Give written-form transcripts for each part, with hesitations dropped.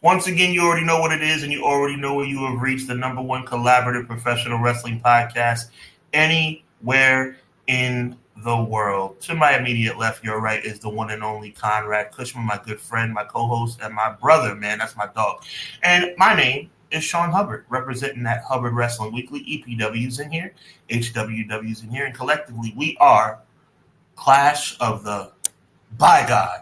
Once again, you already know what it is, and you already know where you have reached the number one collaborative professional wrestling podcast anywhere in the world. To my immediate left, your right, is the one and only Conrad Cushman, my good friend, my co-host, and my brother, man. That's my dog. And my name is Sean Hubbard, representing that Hubbard Wrestling Weekly. EPW's in here, HWW's in here, and collectively we are Clash of the By God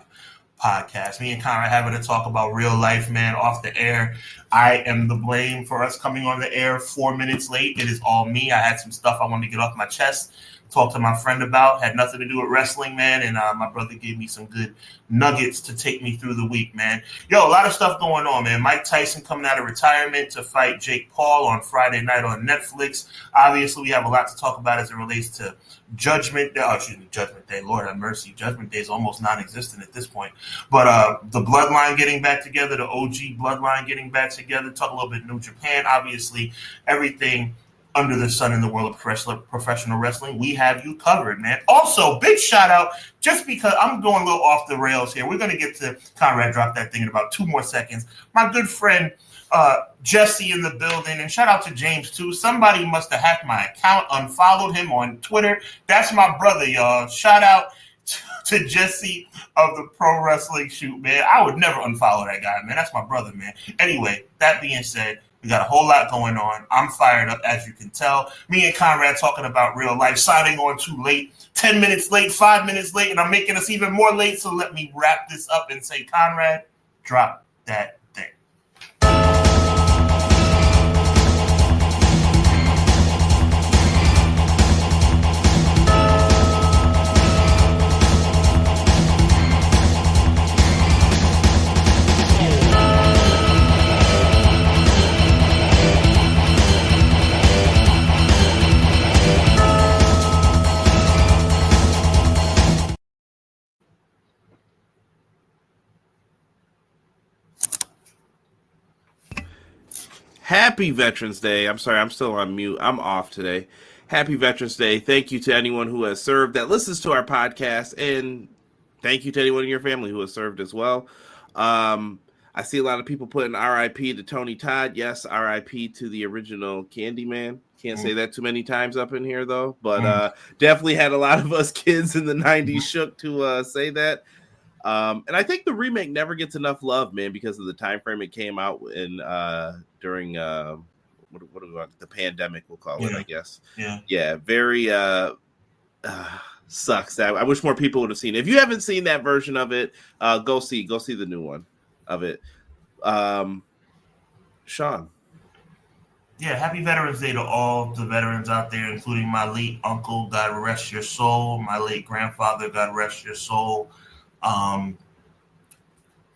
podcast. Me and Conrad having to talk about real life, man, off the air. I am the blame for us coming on the air 4 minutes late. It is all me. I had some stuff I wanted to get off my chest, talk to my friend about. Had nothing to do with wrestling, man, and my brother gave me some good nuggets to take me through the week, man. Yo, a lot of stuff going on, man. Mike Tyson coming out of retirement to fight Jake Paul on Friday night on Netflix. Obviously, we have a lot to talk about as it relates to Judgment Day. Lord have mercy. Judgment Day is almost non-existent at this point. But the Bloodline getting back together, the OG Bloodline getting back together, talk a little bit New Japan. Obviously, everything under the sun in the world of professional wrestling, we have you covered, man. Also, big shout out, just because I'm going a little off the rails here. We're going to get to Conrad, drop that thing in about 2 more seconds. My good friend Jesse in the building, and shout out to James too. Somebody must have hacked my account, unfollowed him on Twitter. That's my brother, y'all. Shout out to Jesse of the Pro Wrestling Shoot, man. I would never unfollow that guy, man. That's my brother, man. Anyway, that being said, we got a whole lot going on. I'm fired up, as you can tell. Me and Conrad talking about real life, signing on too late, 10 minutes late, 5 minutes late, and I'm making us even more late. So let me wrap this up and say, Conrad, drop that thing. Happy Veterans Day. I'm sorry, I'm still on mute. I'm off today. Happy Veterans Day. Thank you to anyone who has served that listens to our podcast, and thank you to anyone in your family who has served as well. I see a lot of people putting RIP to Tony Todd. Yes, RIP to the original Candyman. Can't say that too many times up in here, though, but definitely had a lot of us kids in the 90s shook to say that. And I think the remake never gets enough love, man, because of the time frame it came out in during what do we want, the pandemic, we'll call it, I guess. Yeah, very sucks. That I wish more people would have seen it. If you haven't seen that version of it, go see the new one of it. Sean. Yeah, happy Veterans Day to all the veterans out there, including my late uncle, God rest your soul, my late grandfather, God rest your soul. I'm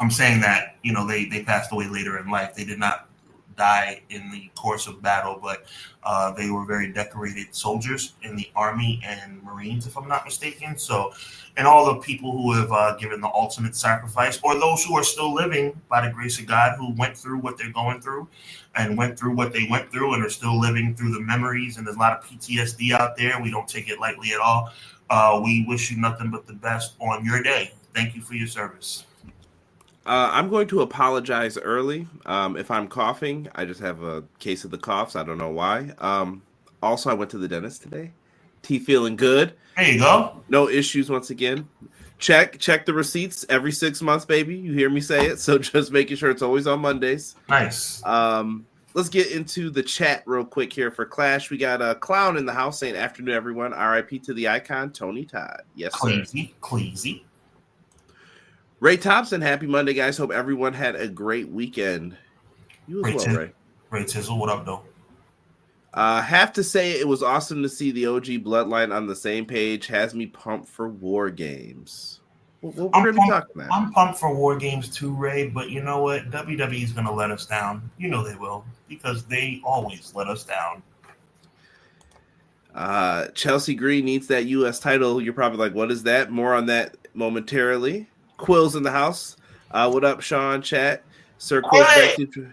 saying that, they passed away later in life. They did not die in the course of battle, but they were very decorated soldiers in the Army and Marines, if I'm not mistaken. So, and all the people who have given the ultimate sacrifice, or those who are still living by the grace of God, who went through what they're going through and went through what they went through and are still living through the memories. And there's a lot of PTSD out there. We don't take it lightly at all. We wish you nothing but the best on your day. Thank you for your service. I'm going to apologize early if I'm coughing. I just have a case of the coughs. I don't know why. Also, I went to the dentist today. Teeth feeling good. There you go. No issues once again. Check the receipts every 6 months, baby. You hear me say it. So just making sure it's always on Mondays. Nice. Let's get into the chat real quick here for Clash. We got a Clown in the house saying, afternoon, everyone. RIP to the icon, Tony Todd. Yes, sir. Cleasy. Ray Thompson, happy Monday, guys. Hope everyone had a great weekend. You as well, Ray. Ray Tizzle, what up, though? Have to say it was awesome to see the OG Bloodline on the same page. Has me pumped for War Games. I'm pumped for War Games too, Ray, but you know what? WWE is going to let us down. You know they will, because they always let us down. Chelsea Green needs that U.S. title. You're probably like, what is that? More on that momentarily. Quill's in the house. What up, Sean? Chat. Sir Quill's back to...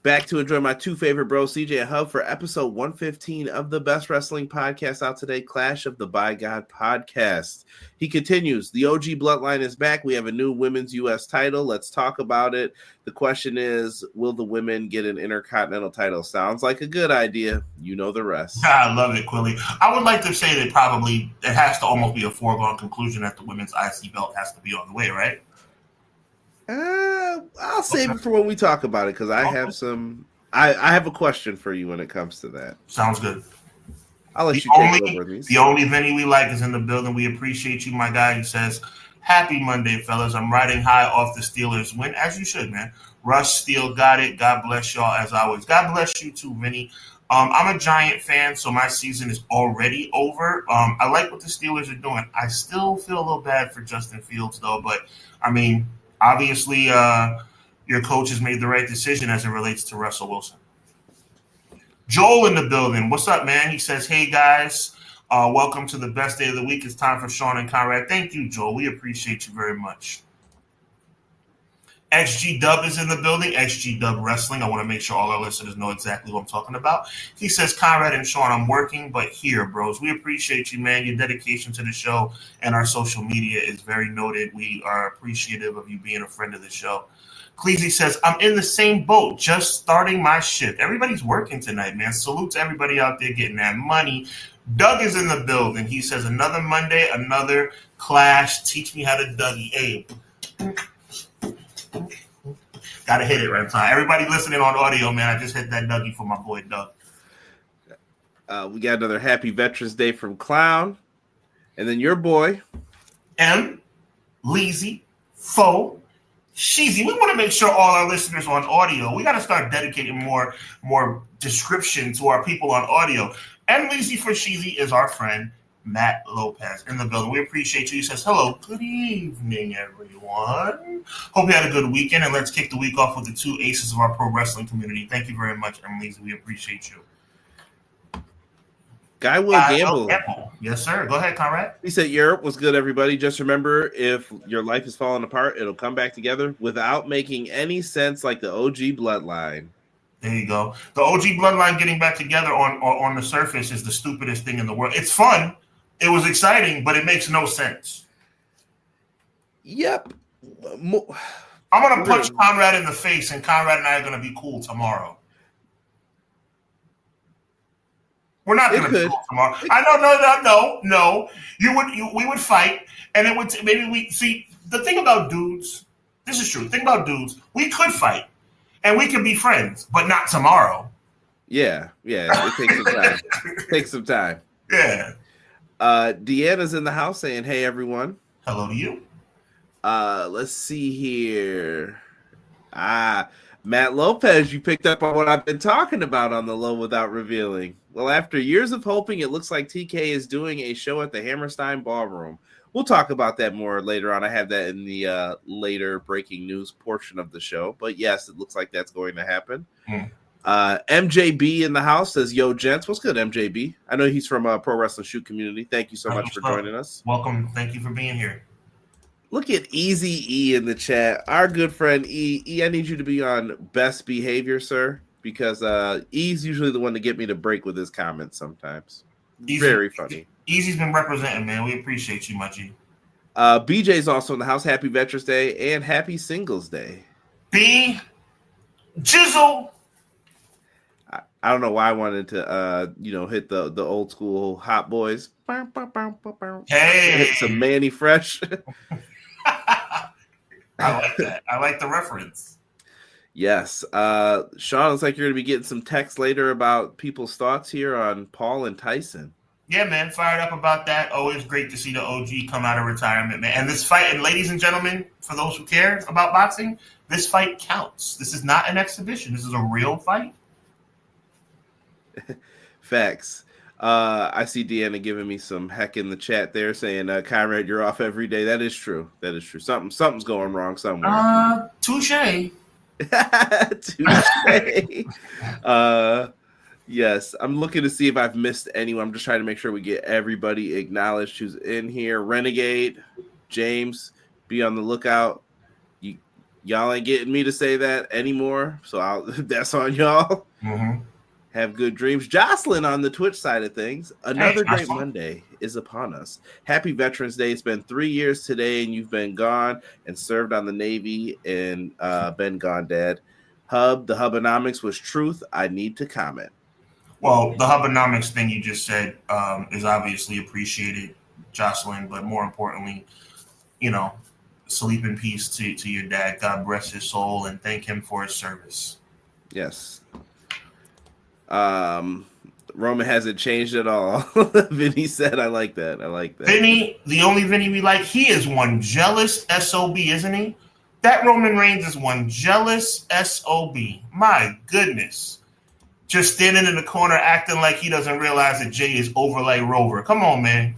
Back to enjoy my two favorite bros, CJ and Hub, for episode 115 of the best wrestling podcast out today, Clash of the By God podcast. He continues, the OG Bloodline is back. We have a new women's U.S. title. Let's talk about it. The question is, will the women get an Intercontinental title? Sounds like a good idea. You know the rest. I love it, Quilly. I would like to say that probably it has to almost be a foregone conclusion that the women's IC belt has to be on the way, right? I'll save it for when we talk about it because I have some. I have a question for you when it comes to that. Sounds good. I'll let you take over these. The only Vinny we like is in the building. We appreciate you, my guy. He says, "Happy Monday, fellas. I'm riding high off the Steelers win, as you should, man. Rush Steele got it. God bless y'all as always. God bless you too, Vinny. I'm a Giant fan, so my season is already over. I like what the Steelers are doing. I still feel a little bad for Justin Fields, though. But I mean." Obviously, your coach has made the right decision as it relates to Russell Wilson. Joel in the building. What's up, man? He says, hey, guys, welcome to the best day of the week. It's time for Sean and Conrad. Thank you, Joel. We appreciate you very much. XG Dub is in the building. XG Dub Wrestling. I want to make sure all our listeners know exactly what I'm talking about. He says, Conrad and Sean, I'm working, but here, bros. We appreciate you, man. Your dedication to the show and our social media is very noted. We are appreciative of you being a friend of the show. Cleasy says, I'm in the same boat, just starting my shift. Everybody's working tonight, man. Salute to everybody out there getting that money. Doug is in the building. He says, another Monday, another clash. Teach me how to Dougie. Hey, gotta hit it right time. Everybody listening on audio, man, I just hit that Dougie for my boy Doug. We got another Happy Veterans Day from Clown. And then your boy M, Leezy, Fo, Sheezy. We want to make sure all our listeners on audio, we got to start dedicating more description to our people on audio. M, Leezy for Sheezy is our friend Matt Lopez in the building. We appreciate you. He says, hello, good evening, everyone. Hope you had a good weekend, and let's kick the week off with the two aces of our pro wrestling community. Thank you very much, Emily. We appreciate you. Guy Will Gamble. Yes, sir. Go ahead, Conrad. He said, Europe was good, everybody. Just remember, if your life is falling apart, it'll come back together without making any sense, like the OG Bloodline. There you go. The OG Bloodline getting back together on the surface is the stupidest thing in the world. It's fun. It was exciting, but it makes no sense. Yep. I'm going to punch Conrad in the face, and Conrad and I are going to be cool tomorrow. We're not going to be cool tomorrow. No. We would fight, and it would maybe we see the thing about dudes. This is true. The thing about dudes, we could fight, and we could be friends, but not tomorrow. Yeah. It takes some time. Yeah. Deanna's in the house saying, hey, everyone. Hello to you. Let's see here. Matt Lopez, you picked up on what I've been talking about on the low without revealing. Well, after years of hoping, it looks like TK is doing a show at the Hammerstein Ballroom. We'll talk about that more later on. I have that in the later breaking news portion of the show. But yes, it looks like that's going to happen. MJB in the house says, yo, gents, what's good, MJB? I know he's from Pro Wrestling Shoot community. Thank you so much for joining us. Welcome. Thank you for being here. Look at Easy E in the chat. Our good friend E, I need you to be on best behavior, sir, because E's usually the one to get me to break with his comments sometimes. Very funny. Easy's been representing, man. We appreciate you, my G. BJ's also in the house. Happy Veterans Day and Happy Singles Day. B. Jizzle. I don't know why I wanted to, hit the old school Hot Boys. Hey. Hit some Manny Fresh. I like that. I like the reference. Yes. Sean, looks like you're going to be getting some text later about people's thoughts here on Paul and Tyson. Yeah, man. Fired up about that. Always great to see the OG come out of retirement, man. And this fight, and ladies and gentlemen, for those who care about boxing, this fight counts. This is not an exhibition. This is a real fight. Facts. I see Deanna giving me some heck in the chat there saying, Conrad, you're off every day. That is true. Something's going wrong somewhere. Touche. Touche. Yes, I'm looking to see if I've missed anyone. I'm just trying to make sure we get everybody acknowledged who's in here. Renegade, James, be on the lookout. Y'all ain't getting me to say that anymore, so that's on y'all. Mm-hmm. Have good dreams. Jocelyn on the Twitch side of things. Another great Jocelyn. Monday is upon us. Happy Veterans Day. It's been 3 years today, and you've been gone and served on the Navy and been gone, Dad. The Hubbonomics was truth. I need to comment. Well, the Hubbonomics thing you just said is obviously appreciated, Jocelyn, but more importantly, sleep in peace to your dad. God bless his soul and thank him for his service. Yes. Roman hasn't changed at all. Vinny said, I like that. Vinny, the only Vinny we like, he is one jealous SOB, isn't he? That Roman Reigns is one jealous SOB. My goodness. Just standing in the corner acting like he doesn't realize that Jay is overlay Rover. Come on, man.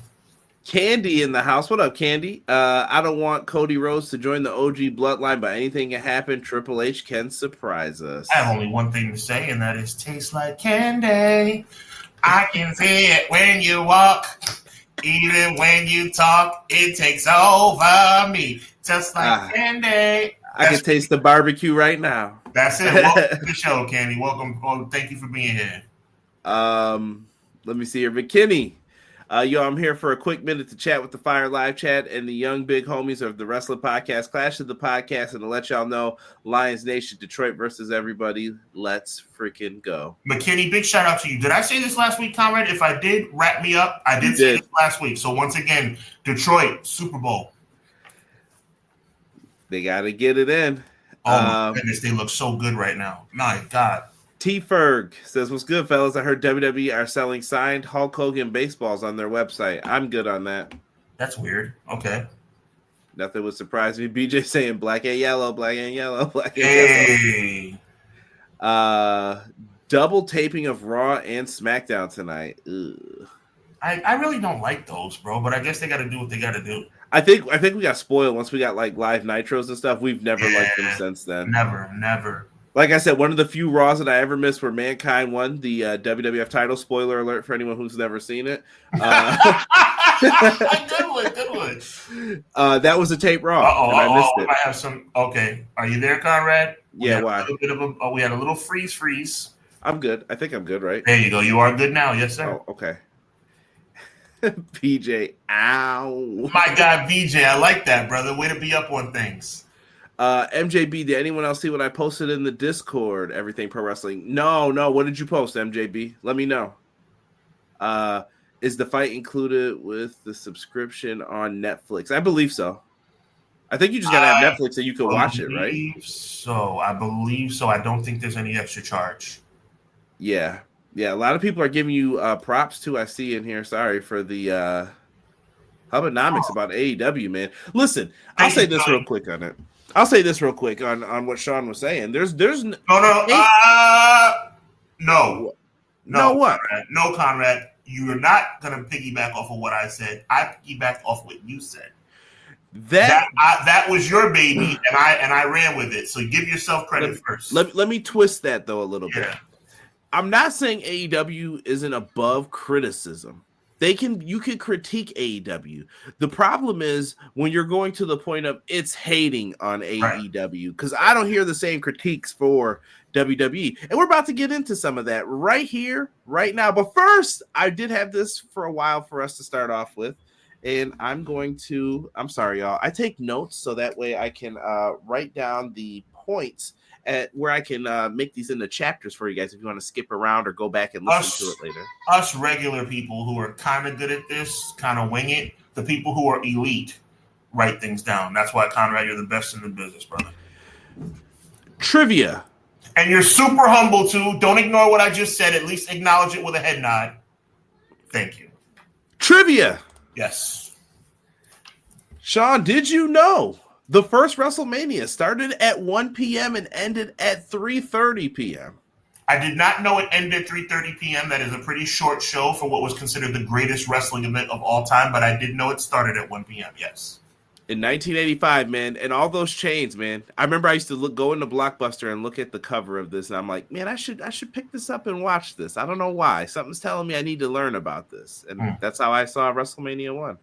Candy in the house. What up, Candy? I don't want Cody Rhodes to join the OG bloodline, but anything can happen. Triple H can surprise us. I have only one thing to say, and that is tastes like candy. I can see it when you walk. Even when you talk, it takes over me. Just like candy. I can taste the barbecue right now. That's it. Welcome to the show, Candy. Welcome. Oh, thank you for being here. Let me see here. McKinney. I'm here for a quick minute to chat with the Fire Live Chat and the young big homies of the Wrestling Podcast, Clash of the Podcast, and to let y'all know, Lions Nation, Detroit versus everybody. Let's freaking go. McKinney, big shout out to you. Did I say this last week, Conrad? If I did, wrap me up. I did say this last week. So once again, Detroit, Super Bowl. They got to get it in. Oh, my goodness. They look so good right now. My God. T. Ferg says, what's good, fellas? I heard WWE are selling signed Hulk Hogan baseballs on their website. I'm good on that. That's weird. Okay. Nothing would surprise me. BJ saying black and yellow, black and yellow, black and yellow. Double taping of Raw and SmackDown tonight. Ugh. I really don't like those, bro, but I guess they got to do what they got to do. I think we got spoiled once we got like live nitros and stuff. We've never liked them since then. Never. Like I said, one of the few Raws that I ever missed where Mankind won the WWF title. Spoiler alert for anyone who's never seen it. Good one. That was a tape Raw. I missed it. I have some. Okay, are you there, Conrad? Yeah. Why? We had a little freeze. I'm good. I think I'm good, right? There you go. You are good now. Yes, sir. Oh, okay. PJ, ow. My God, VJ, I like that, brother. Way to be up on things. MJB, did anyone else see what I posted in the Discord? Everything Pro Wrestling. No. What did you post, MJB? Let me know. Is the fight included with the subscription on Netflix? I believe so. I think you just gotta have Netflix so you can watch it, right? I believe so. I don't think there's any extra charge. Yeah. A lot of people are giving you props too. I see in here. Sorry for the Hubbonomics about AEW, man. Listen, I'll say this real quick on it. I'll say this real quick on what Sean was saying. There's no. What? Conrad. No, Conrad. You're not gonna piggyback off of what I said. I piggybacked off what you said. That was your baby, and I ran with it. So give yourself credit first. Let me twist that though a little bit. I'm not saying AEW isn't above criticism. You can critique AEW. The problem is when you're going to the point of it's hating on AEW, because I don't hear the same critiques for WWE. And we're about to get into some of that right here, right now. But first, I did have this for a while for us to start off with. And I'm sorry, y'all. I take notes so that way I can write down the points at where I can make these into chapters for you guys if you want to skip around or go back and listen to it later. Us regular people who are kind of good at this, kind of wing it. The people who are elite write things down. That's why, Conrad, you're the best in the business, brother. Trivia. And you're super humble, too. Don't ignore what I just said. At least acknowledge it with a head nod. Thank you. Trivia. Yes. Sean, did you know the first WrestleMania started at 1 p.m. and ended at 3:30 p.m.? I did not know it ended at 3:30 p.m. That is a pretty short show for what was considered the greatest wrestling event of all time, but I did know it started at 1 p.m., yes. In 1985, man, and all those chains, man. I remember I used to go into Blockbuster and look at the cover of this, and I'm like, man, I should pick this up and watch this. I don't know why. Something's telling me I need to learn about this. And that's how I saw WrestleMania 1.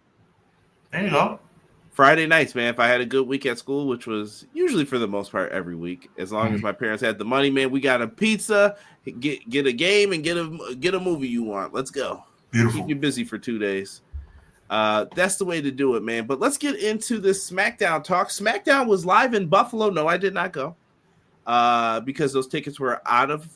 There you go. Friday nights, man, if I had a good week at school, which was usually for the most part every week, as long as my parents had the money, man, we got a pizza, get a game, and get a movie you want. Let's go. Beautiful. Keep you busy for 2 days. That's the way to do it, man. But let's get into this SmackDown talk. SmackDown was live in Buffalo. No, I did not go because those tickets were out of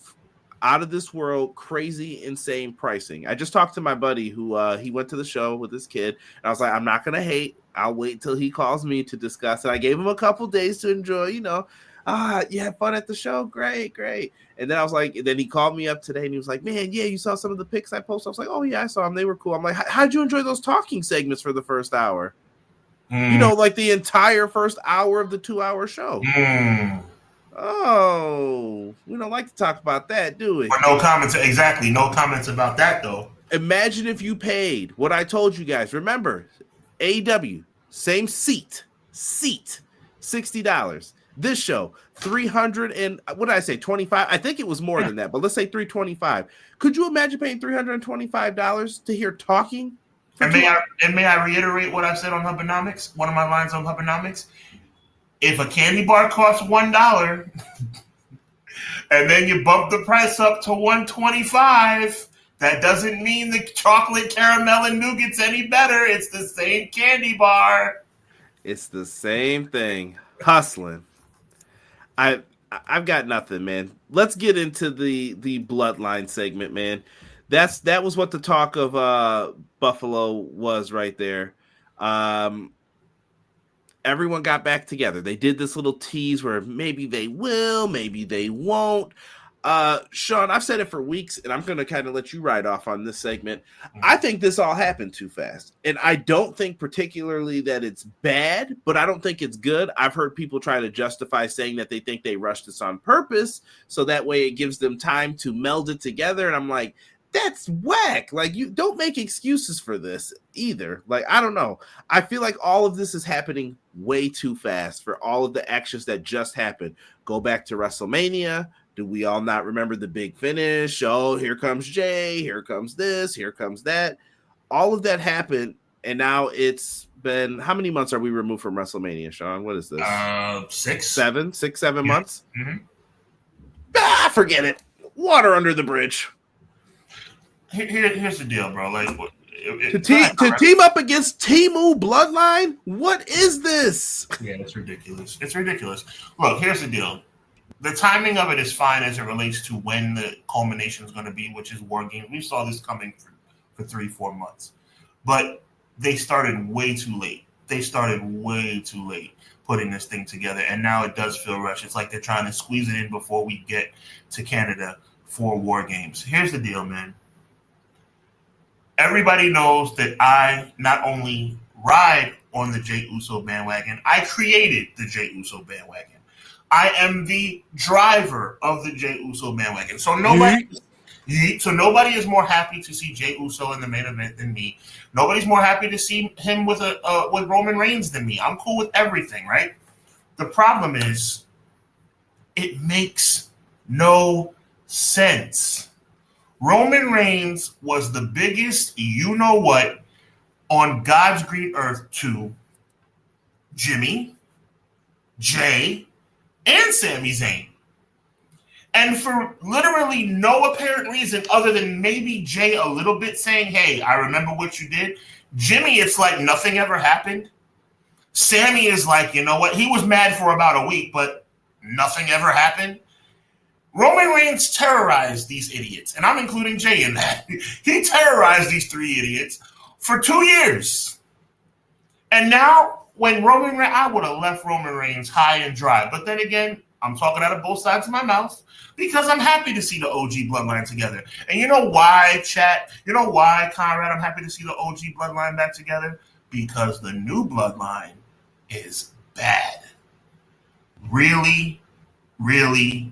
this world, crazy, insane pricing. I just talked to my buddy who he went to the show with his kid, and I was like, I'm not gonna hate. I'll wait until he calls me to discuss it. I gave him a couple days to enjoy. You had fun at the show. Great. And then I was like, and then he called me up today, and he was like, man, yeah, you saw some of the pics I posted. I was like, oh yeah, I saw them. They were cool. I'm like, how'd you enjoy those talking segments for the first hour? Like the entire first hour of the 2-hour show. Oh, we don't like to talk about that, do we? But no comments. Exactly. No comments about that, though. Imagine if you paid what I told you guys. Remember, AEW, same seat, $60. This show, $300 and what did I say, $25? I think it was more than that, but let's say $325. Could you imagine paying $325 to hear talking? And may I reiterate what I said on Hubbonomics? One of my lines on Hubbonomics. If a candy bar costs $1 and then you bump the price up to $125, that doesn't mean the chocolate, caramel, and nougat's any better. It's the same candy bar. It's the same thing. Hustling. I've got nothing, man. Let's get into the Bloodline segment, man. That was what the talk of Buffalo was right there. Everyone got back together. They did this little tease where maybe they will, maybe they won't. Sean, I've said it for weeks, and I'm going to kind of let you ride off on this segment. I think this all happened too fast, and I don't think particularly that it's bad, but I don't think it's good. I've heard people try to justify saying that they think they rushed this on purpose, so that way it gives them time to meld it together, and I'm like, that's whack. Like, you don't make excuses for this either. Like, I don't know. I feel like all of this is happening way too fast for all of the actions that just happened. Go back to WrestleMania. Do we all not remember the big finish? Oh, here comes Jay. Here comes this. Here comes that. All of that happened, and now it's been, how many months are we removed from WrestleMania, Sean? What is this? 7 months? Mm-hmm. Forget it. Water under the bridge. Here's the deal, bro. Like, to team up against Temu Bloodline? What is this? Yeah, it's ridiculous. It's ridiculous. Look, here's the deal. The timing of it is fine as it relates to when the culmination is going to be, which is War Games. We saw this coming for 3-4 months. But they started way too late. Putting this thing together. And now it does feel rushed. It's like they're trying to squeeze it in before we get to Canada for War Games. Here's the deal, man. Everybody knows that I not only ride on the Jey Uso bandwagon, I created the Jey Uso bandwagon. I am the driver of the Jey Uso bandwagon. So nobody is more happy to see Jey Uso in the main event than me. Nobody's more happy to see him with Roman Reigns than me. I'm cool with everything, right? The problem is, it makes no sense. Roman Reigns was the biggest you-know-what on God's green earth to Jimmy, Jay, and Sami Zayn. And for literally no apparent reason other than maybe Jay a little bit saying, hey, I remember what you did. Jimmy, it's like nothing ever happened. Sami is like, you know what? He was mad for about a week, but nothing ever happened. Roman Reigns terrorized these idiots, and I'm including Jay in that. He terrorized these 3 idiots for 2 years. And now, when Roman Reigns, I would have left Roman Reigns high and dry. But then again, I'm talking out of both sides of my mouth because I'm happy to see the OG Bloodline together. And you know why, chat? You know why, Conrad, I'm happy to see the OG Bloodline back together? Because the new Bloodline is bad. Really, really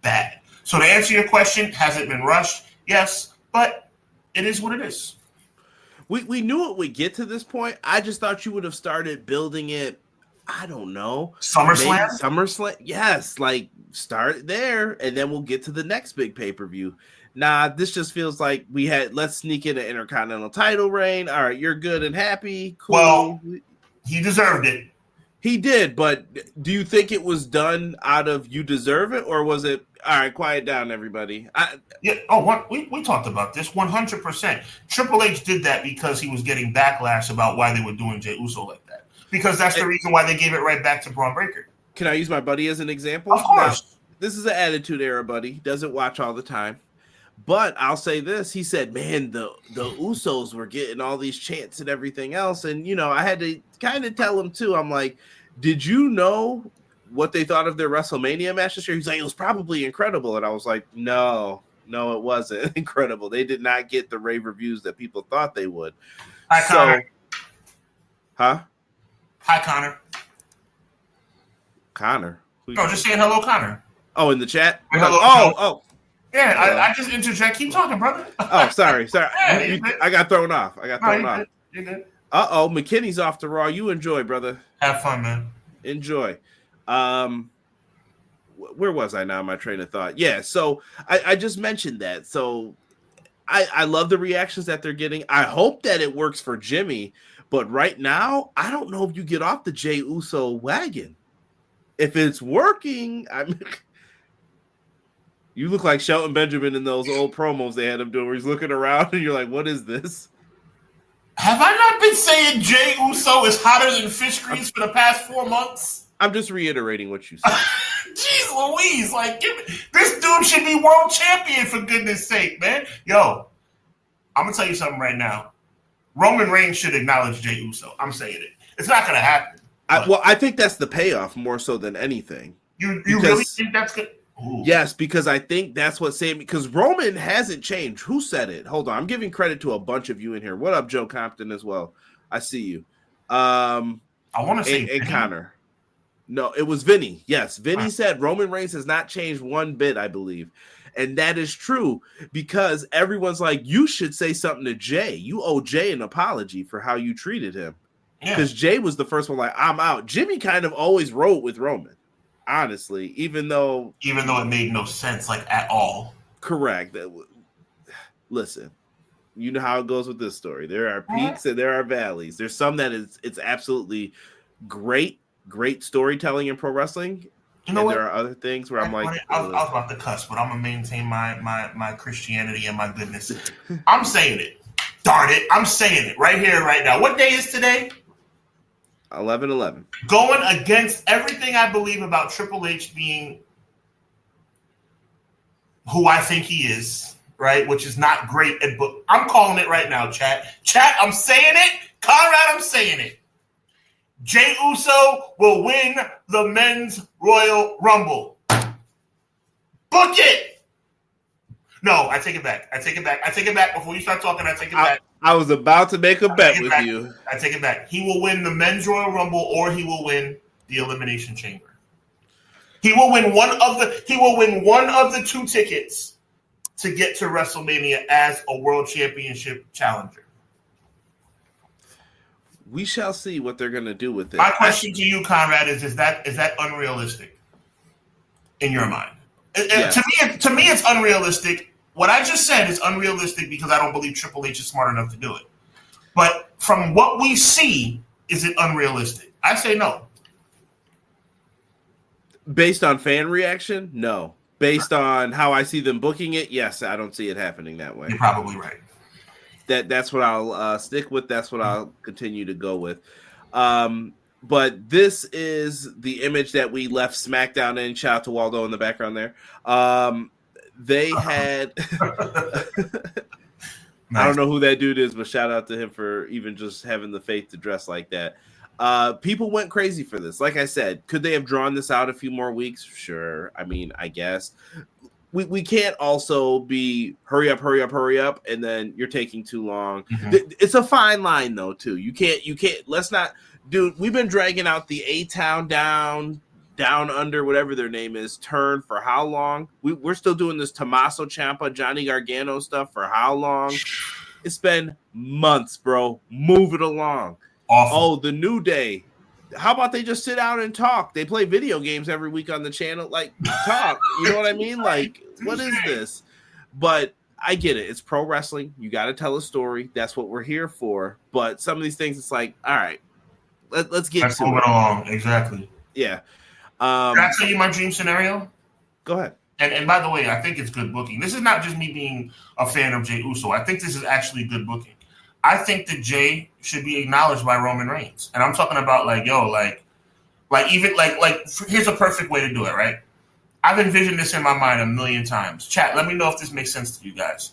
bad. So to answer your question, has it been rushed? Yes, but it is what it is. We knew it would get to this point. I just thought you would have started building it, I don't know. SummerSlam? Yes, like start there, and then we'll get to the next big pay-per-view. Nah, this just feels like let's sneak in an Intercontinental title reign. All right, you're good and happy. Cool. Well, He deserved it. He did, but do you think it was done out of you deserve it, or was it, all right, quiet down, everybody? We talked about this 100%. Triple H did that because he was getting backlash about why they were doing Jey Uso like that. Because that's the reason why they gave it right back to Braun Breaker. Can I use my buddy as an example? Of course. Now, this is an Attitude Era buddy. Doesn't watch all the time. But I'll say this. He said, man, the Usos were getting all these chants and everything else. And, I had to kind of tell him, too. I'm like, did you know what they thought of their WrestleMania match this year? He's like, it was probably incredible. And I was like, no, it wasn't incredible. They did not get the rave reviews that people thought they would. Hi, Connor. Huh? Hi, Connor. Connor? No, just saying hello, Connor. Oh, in the chat? Hello. Oh. Yeah, I just interject. Keep talking, brother. Oh, sorry. Yeah, I got thrown off. You're good. Uh-oh, McKinney's off the Raw. You enjoy, brother. Have fun, man. Enjoy. Where was I now in my train of thought? Yeah, so I just mentioned that. So I love the reactions that they're getting. I hope that it works for Jimmy. But right now, I don't know if you get off the Jey Uso wagon. If it's working, you look like Shelton Benjamin in those old promos they had him doing where he's looking around and you're like, what is this? Have I not been saying Jey Uso is hotter than fish grease for the past 4 months? I'm just reiterating what you said. Jeez Louise, this dude should be world champion for goodness sake, man. Yo, I'm going to tell you something right now. Roman Reigns should acknowledge Jey Uso. I'm saying it. It's not going to happen. I think that's the payoff more so than anything. You really think that's good? Ooh. Yes, because I think that's what saved me. Because Roman hasn't changed. Who said it? Hold on. I'm giving credit to a bunch of you in here. What up, Joe Compton, as well? I see you. I want to say and Connor. No, it was Vinny. Yes, Vinny said Roman Reigns has not changed one bit, I believe. And that is true because everyone's like, you should say something to Jay. You owe Jay an apology for how you treated him. Because Jay was the first one like, I'm out. Jimmy kind of always rode with Roman, honestly, even though it made no sense, at all. Correct. Listen, you know how it goes with this story. There are peaks and there are valleys. There's some that it's absolutely great storytelling in pro wrestling. You know what? There are other things where I'm like, I was about to cuss, but I'm gonna maintain my Christianity and my goodness. I'm saying it. Darn it. I'm saying it right here, right now. What day is today? 11/11. Going against everything I believe about Triple H being who I think he is, right? Which is not great at book. I'm calling it right now, chat. Chat, I'm saying it. Conrad, I'm saying it. Jey Uso will win the Men's Royal Rumble. Book it. No, I take it back. Before you start talking, I take it back. I was about to make a bet with you. I take it back. He will win the Men's Royal Rumble, or he will win the Elimination Chamber. He will win one of the 2 tickets to get to WrestleMania as a World Championship challenger. We shall see what they're going to do with it. My question to you, Conrad, is that unrealistic in your mind? Yes. To me, it's unrealistic. What I just said is unrealistic because I don't believe Triple H is smart enough to do it. But from what we see, is it unrealistic? I say no. Based on fan reaction, no. Based on how I see them booking it, yes, I don't see it happening that way. You're probably right. That's what I'll stick with. That's what I'll continue to go with. But this is the image that we left SmackDown in. Shout out to Waldo in the background there. They had I don't know who that dude is, but shout out to him for even just having the faith to dress like that. People went crazy for this. Like I said, could they have drawn this out a few more weeks? Sure. I mean, I guess. We can't also be hurry up, and then you're taking too long. Mm-hmm. It's a fine line, though, too. You can't, let's not, dude, we've been dragging out the A-Town down under, whatever their name is, turn for how long? We're still doing this Tommaso Ciampa, Johnny Gargano stuff for how long? It's been months, bro. Move it along. Awful. Oh, the New Day. How about they just sit down and talk? They play video games every week on the channel. Like, talk. You know what I mean? Like, what is this? But I get it. It's pro wrestling. You got to tell a story. That's what we're here for. But some of these things, it's like, all right, Let's get Let's to move it. it along. Exactly. Yeah. Can I tell you my dream scenario? Go ahead. And by the way, I think it's good booking. This is not just me being a fan of Jey Uso. I think this is actually good booking. I think that Jey should be acknowledged by Roman Reigns. And I'm talking about here's a perfect way to do it, right? I've envisioned this in my mind a million times. Chat, let me know if this makes sense to you guys.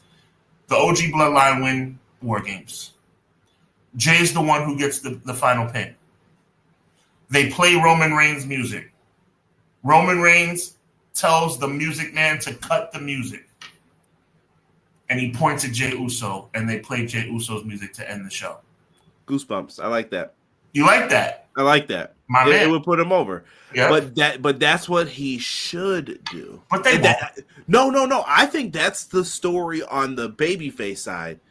The OG Bloodline win War Games. Jay's the one who gets the final pin. They play Roman Reigns music. Roman Reigns tells the music man to cut the music. And he points at Jey Uso, and they play Jey Uso's music to end the show. Goosebumps. I like that. You like that? I like that. It would put him over. Yeah. But that's what he should do. But they won't. No. I think that's the story on the babyface side.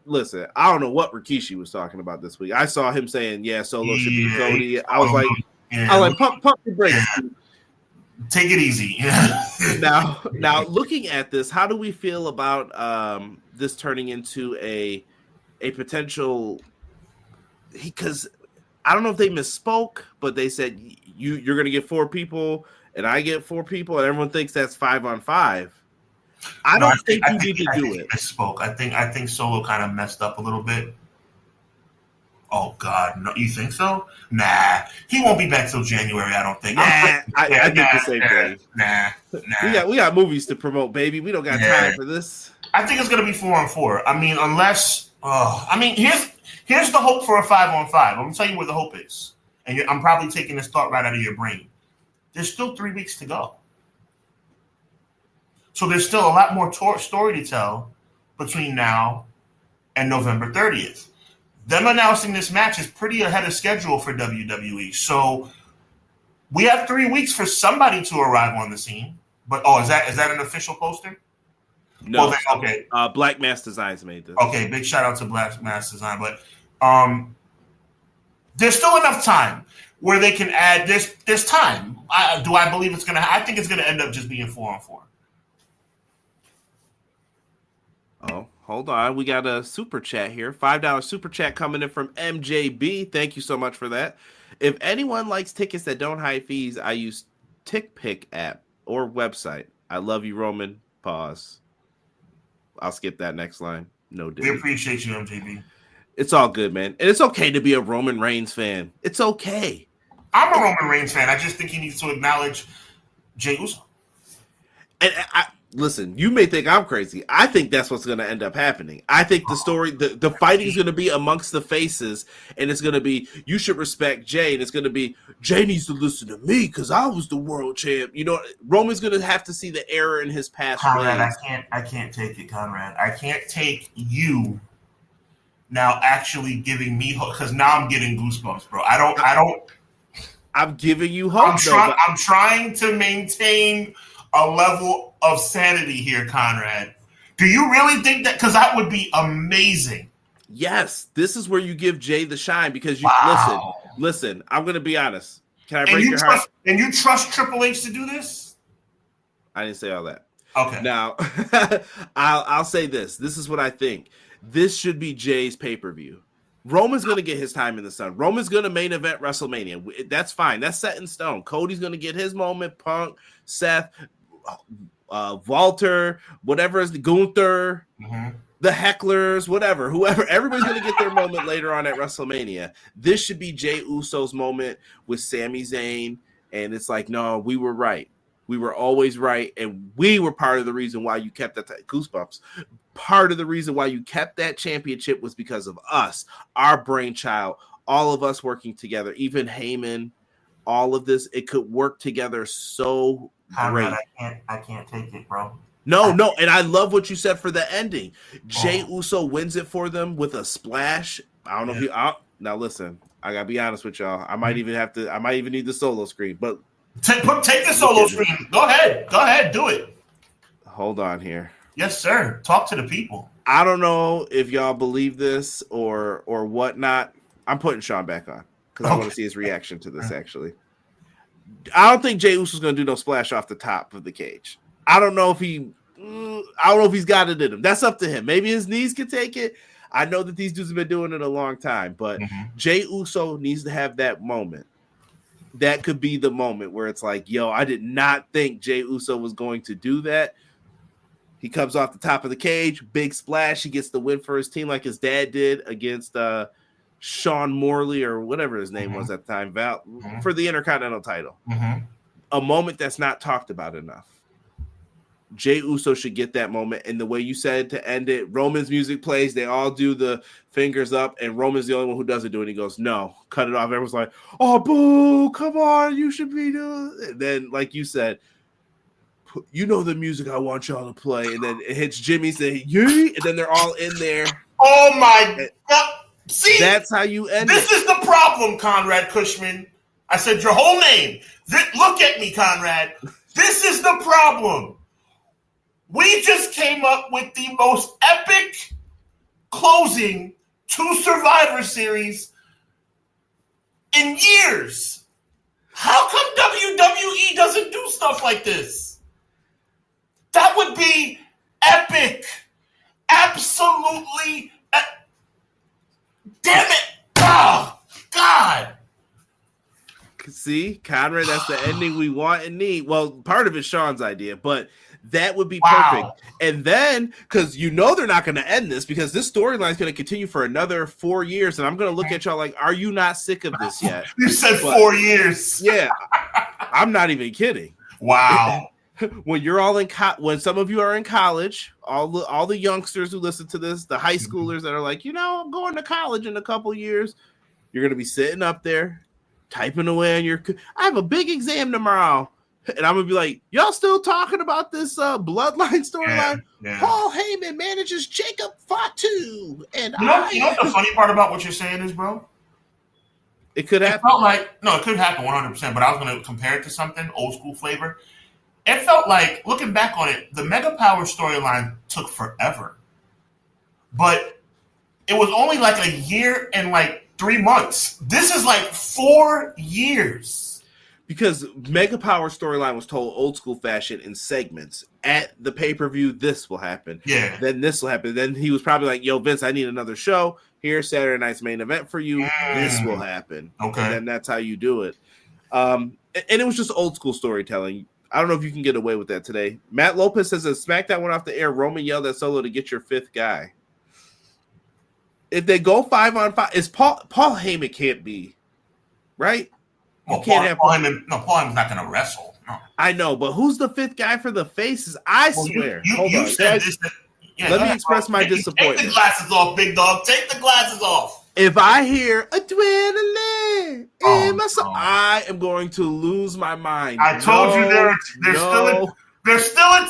Listen, I don't know what Rikishi was talking about this week. I saw him saying, Solo should be Cody. I was like, pump the brakes. Yeah. Take it easy. Now, looking at this, how do we feel about this turning into a potential? Because I don't know if they misspoke, but they said you're going to get 4 people, and I get 4 people, and everyone thinks that's 5-on-5. I think you need to do it. Misspoke. I think Solo kind of messed up a little bit. Oh God, no! You think so? Nah, he won't be back till January. I don't think. I did the same thing. Nah. We got movies to promote, baby. We don't got time for this. I think it's gonna be 4-on-4. I mean, here's the hope for a 5-on-5. I'm gonna tell you where the hope is, and I'm probably taking this thought right out of your brain. There's still 3 weeks to go, so there's still a lot more story to tell between now and November 30th. Them announcing this match is pretty ahead of schedule for WWE. So we have 3 weeks for somebody to arrive on the scene. But is that an official poster? No. Okay. Black Mass Designs made this. Okay, big shout out to Black Mass Design. But there's still enough time where they can add this. There's time. Do I believe it's gonna? I think it's gonna end up just being 4-on-4. Oh. Hold on. We got a super chat here. $5 super chat coming in from MJB. Thank you so much for that. If anyone likes tickets that don't hide fees, I use TickPick app or website. I love you, Roman. Pause. I'll skip that next line. No doubt. We appreciate you, MJB. It's all good, man. And it's okay to be a Roman Reigns fan. It's okay. I'm a Roman Reigns fan. I just think he needs to acknowledge Jey Uso. And listen, you may think I'm crazy. I think that's what's going to end up happening. I think the story, the fighting is going to be amongst the faces, and it's going to be, you should respect Jey, and it's going to be, Jey needs to listen to me because I was the world champ. You know, Roman's going to have to see the error in his past. Conrad, I can't take it, Conrad. I can't take you now actually giving me hope, because now I'm getting goosebumps, bro. I don't. I'm giving you hope. I'm trying to maintain a level of sanity here, Conrad. Do you really think that? Because that would be amazing. Yes, this is where you give Jey the shine, because you listen. I'm going to be honest. Can I break your heart? And you trust Triple H to do this? I didn't say all that. Okay. Now, I'll say this. This is what I think. This should be Jey's pay-per-view. Roman's going to get his time in the sun. Roman's going to main event WrestleMania. That's fine. That's set in stone. Cody's going to get his moment. Punk, Seth, Walter, whatever is the Gunther, the hecklers, whoever, everybody's going to get their moment later on at WrestleMania. This should be Jey Uso's moment with Sami Zayn. And it's like, no, we were right. We were always right. And we were part of the reason why you kept that goosebumps. Part of the reason why you kept that championship was because of us, our brainchild, all of us working together, even Heyman, all of this. It could work together so great. I can't take it, bro. No. And I love what you said for the ending. Jey Uso wins it for them with a splash. I don't know if you now listen, I gotta be honest with y'all. I might even need the solo screen, but take the solo screen. Go ahead, do it. Hold on here. Yes, sir. Talk to the people. I don't know if y'all believe this or whatnot. I'm putting Sean back on because I want to see his reaction to this, actually. I don't think Jey Uso's going to do no splash off the top of the cage. I don't know if he's got it in him. That's up to him. Maybe his knees can take it. I know that these dudes have been doing it a long time, but Jey Uso needs to have that moment. That could be the moment where it's like, yo, I did not think Jey Uso was going to do that. He comes off the top of the cage, big splash. He gets the win for his team like his dad did against Sean Morley or whatever his name was at the time, for the Intercontinental title. A moment that's not talked about enough. Jey Uso should get that moment. And the way you said to end it, Roman's music plays. They all do the fingers up, and Roman's the only one who doesn't do it. And he goes, no, cut it off. Everyone's like, oh, boo, come on, you should be doing it. And then, like you said, you know the music I want y'all to play. And then it hits Jimmy, say, yee, and then they're all in there. Oh, my God. See? That's how you end This is the problem, Conrad Cushman. I said your whole name. Look at me, Conrad. This is the problem. We just came up with the most epic closing to Survivor Series in years. How come WWE doesn't do stuff like this? That would be epic. Absolutely. Damn it. Oh, God. See, Conrad, that's the ending we want and need. Well, part of it's Sean's idea, but that would be perfect. And then, because you know they're not going to end this, because this storyline is going to continue for another 4 years, and I'm going to look at y'all like, are you not sick of this yet? You said 4 years. Yeah, I'm not even kidding. Wow. When you're all when some of you are in college, all the youngsters who listen to this, the high schoolers that are like, I'm going to college in a couple years, you're going to be sitting up there typing away on I have a big exam tomorrow. And I'm going to be like, y'all still talking about this Bloodline storyline? Yeah. Paul Heyman manages Jacob Fatu. And you know what the funny part about what you're saying is, bro? It could happen. It could happen 100%, but I was going to compare it to something, old school flavor. It felt like, looking back on it, the Mega Power storyline took forever. But it was only like a year and like 3 months. This is like 4 years. Because Mega Power storyline was told old school fashion in segments. At the pay-per-view, this will happen. Yeah. Then this will happen. Then he was probably like, yo, Vince, I need another show. Here's Saturday night's main event for you. This will happen. Okay. And then that's how you do it. And it was just old school storytelling. I don't know if you can get away with that today. Matt Lopez says as SmackDown went off the air, Roman yelled at Solo to get your fifth guy. If they go 5-on-5, is Paul Heyman can't be, right? Well, Paul Heyman's not going to wrestle. No. I know, but who's the fifth guy for the faces? I swear. You said this. Let me express my disappointment. Take the glasses off, big dog. Take the glasses off. If I hear adrenaline in my soul, I am going to lose my mind. I told you they're still a team. They're still a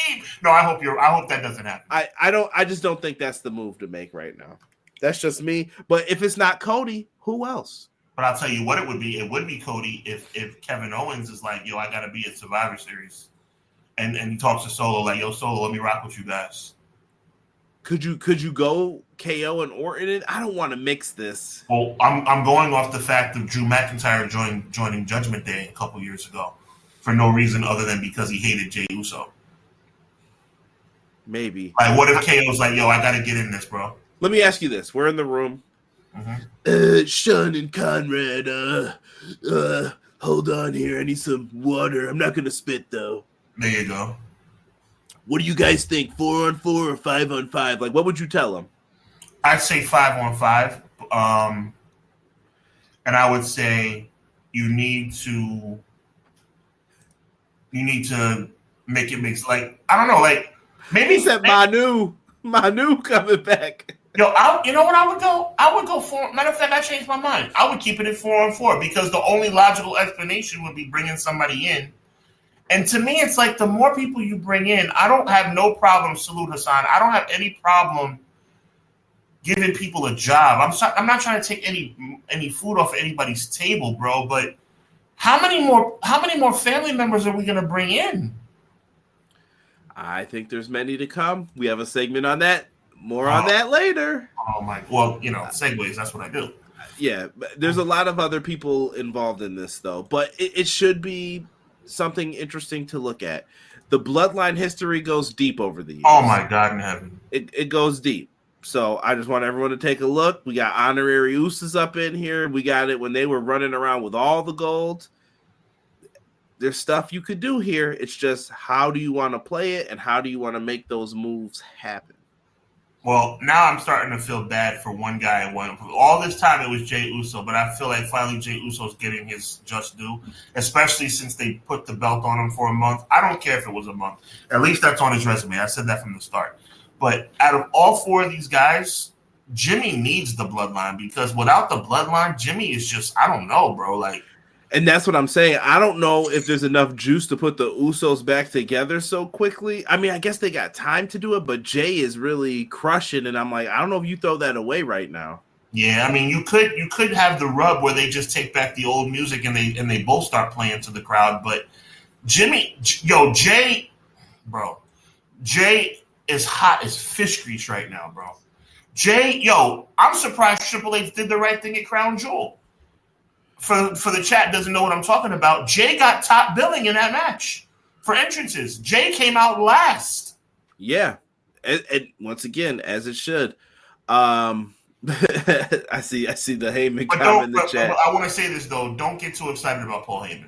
team. No, I hope that doesn't happen. I just don't think that's the move to make right now. That's just me. But if it's not Cody, who else? But I'll tell you what it would be. It would be Cody if Kevin Owens is like, yo, I got to be at Survivor Series. And he talks to Solo like, yo, Solo, let me rock with you guys. Could you go KO and Orton? I don't want to mix this. Well, I'm going off the fact of Drew McIntyre joining Judgment Day a couple years ago for no reason other than because he hated Jey Uso. Maybe. Like, what if KO's like, yo, I got to get in this, bro? Let me ask you this. We're in the room. Sean and Conrad, hold on here. I need some water. I'm not going to spit, though. There you go. What do you guys think? 4-on-4 or 5-on-5? Like, what would you tell them? I'd say 5-on-5. And I would say you need to make it mix. Like, I don't know, like maybe he said Manu coming back. Yo, you know what I would go? I would go 4. Matter of fact, I changed my mind. I would keep it at 4-on-4 because the only logical explanation would be bringing somebody in. And to me, it's like the more people you bring in, I don't have no problem, Salute Hassan. I don't have any problem giving people a job. I'm not trying to take any food off of anybody's table, bro. But how many more family members are we going to bring in? I think there's many to come. We have a segment on that. More on that later. Oh my! Well, segues. That's what I do. Yeah, there's a lot of other people involved in this, though. But it should be something interesting to look at. The Bloodline history goes deep over the years. Oh my God in heaven. It goes deep. So I just want everyone to take a look. We got honorary Usos up in here. We got it when they were running around with all the gold. There's stuff you could do here. It's just how do you want to play it and how do you want to make those moves happen? Well, now I'm starting to feel bad for one guy. All this time it was Jey Uso, but I feel like finally Jey Uso's getting his just due, especially since they put the belt on him for a month. I don't care if it was a month. At least that's on his resume. I said that from the start. But out of all four of these guys, Jimmy needs the bloodline because without the bloodline, Jimmy is just, I don't know, bro. Like, and that's what I'm saying. I don't know if there's enough juice to put the Usos back together so quickly. I mean, I guess they got time to do it, but Jay is really crushing, and I'm like, I don't know if you throw that away right now. Yeah, I mean, you could have the rub where they just take back the old music and they both start playing to the crowd. But Jay is hot as fish grease right now, bro. I'm surprised Triple H did the right thing at Crown Jewel. For the chat doesn't know what I'm talking about, Jay got top billing in that match for entrances. Jay came out last. Yeah, and once again, as it should. I see the Heyman comment in the chat. I want to say this though: don't get too excited about Paul Heyman.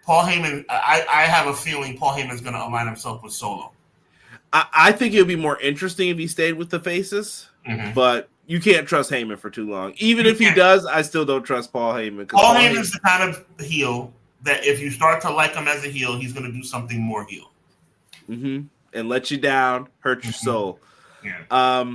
Paul Heyman, I have a feeling Paul Heyman's going to align himself with Solo. I think it would be more interesting if he stayed with the faces, but you can't trust Heyman for too long. Even if he does, I still don't trust Paul Heyman. Paul Heyman's the kind of heel that if you start to like him as a heel, he's going to do something more heel. And let you down, hurt your soul. Yeah.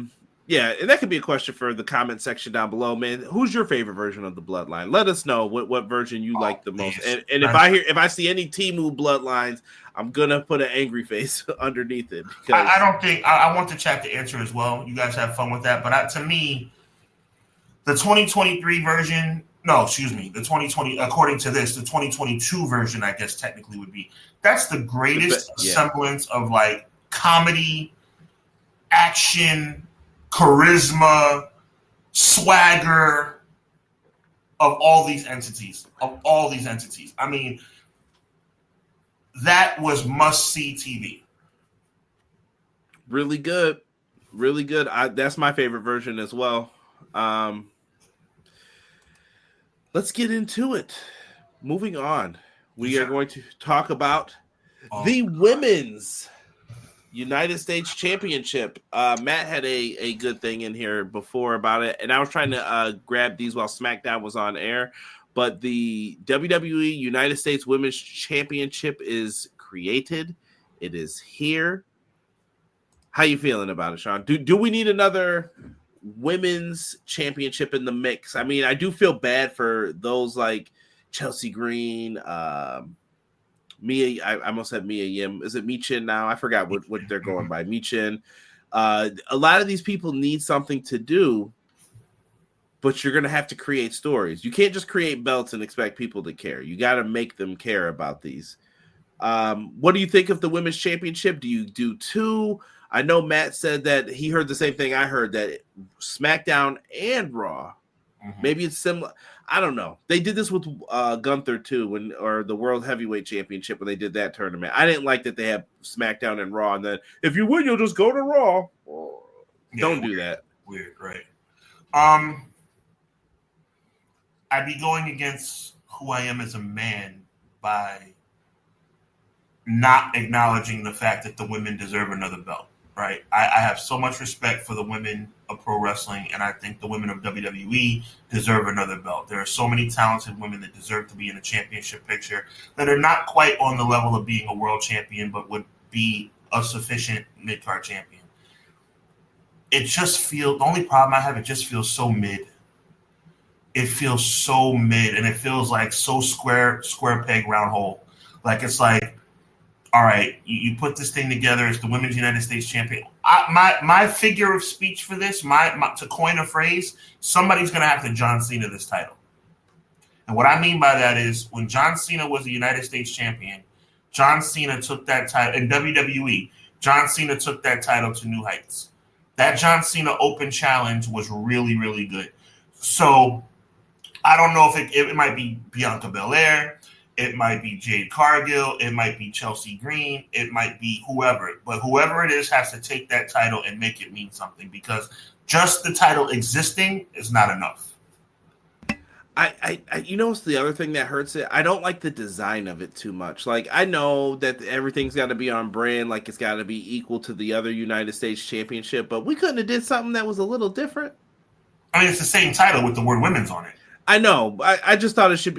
Yeah, and that could be a question for the comment section down below, man. Who's your favorite version of the Bloodline? Let us know what version you like the most. And if I see any Temu Bloodlines, I'm gonna put an angry face underneath it. Because I don't think I want the chat to answer as well. You guys have fun with that, but to me, the 2023 version. No, excuse me. The 2020, according to this, the 2022 version, I guess technically would be. That's the greatest semblance of like comedy, action, charisma, swagger of all these entities. I mean, that was must-see TV. Really good. That's my favorite version as well. Let's get into it. Moving on. We are going to talk about the women's United States Championship. Matt had a good thing in here before about it, and I was trying to grab these while SmackDown was on air. But the WWE United States Women's Championship is created. It is here. How you feeling about it, Sean? Do we need another women's championship in the mix? I mean, I do feel bad for those like Chelsea Green, Mia, I almost said Mia Yim. Is it Michin now? I forgot what they're going by. Michin. A lot of these people need something to do, but you're going to have to create stories. You can't just create belts and expect people to care. You got to make them care about these. What do you think of the women's championship? Do you do two? I know Matt said that he heard the same thing I heard, that SmackDown and Raw. Maybe it's similar. I don't know. They did this with Gunther too, or the World Heavyweight Championship when they did that tournament. I didn't like that they have SmackDown and Raw, and then if you win, you'll just go to Raw. Don't do that. Weird, right? I'd be going against who I am as a man by not acknowledging the fact that the women deserve another belt. Right, I have so much respect for the women of pro wrestling, and I think the women of WWE deserve another belt. There are so many talented women that deserve to be in a championship picture that are not quite on the level of being a world champion, but would be a sufficient mid-card champion. It just feels, the only problem I have, it just feels so mid. It feels so mid, and it feels like so square peg, round hole. Like it's like, all right, you put this thing together as the Women's United States Champion. My figure of speech for this, to coin a phrase, somebody's going to have to John Cena this title. And what I mean by that is when John Cena was the United States Champion, John Cena took that title in WWE. John Cena took that title to new heights. That John Cena Open Challenge was really, really good. So I don't know if it might be Bianca Belair. It might be Jade Cargill. It might be Chelsea Green. It might be whoever. But whoever it is has to take that title and make it mean something, because just the title existing is not enough. I you know what's the other thing that hurts it? I don't like the design of it too much. Like, I know that everything's got to be on brand, like it's got to be equal to the other United States Championship, but we couldn't have did something that was a little different. I mean, it's the same title with the word women's on it. I know. I just thought it should.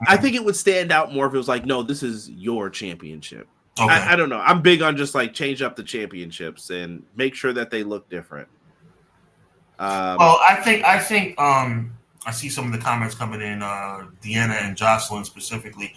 I think it would stand out more if it was like, no, this is your championship. Okay. I don't know. I'm big on just like change up the championships and make sure that they look different. Well, I think I see some of the comments coming in, Deanna and Jocelyn specifically.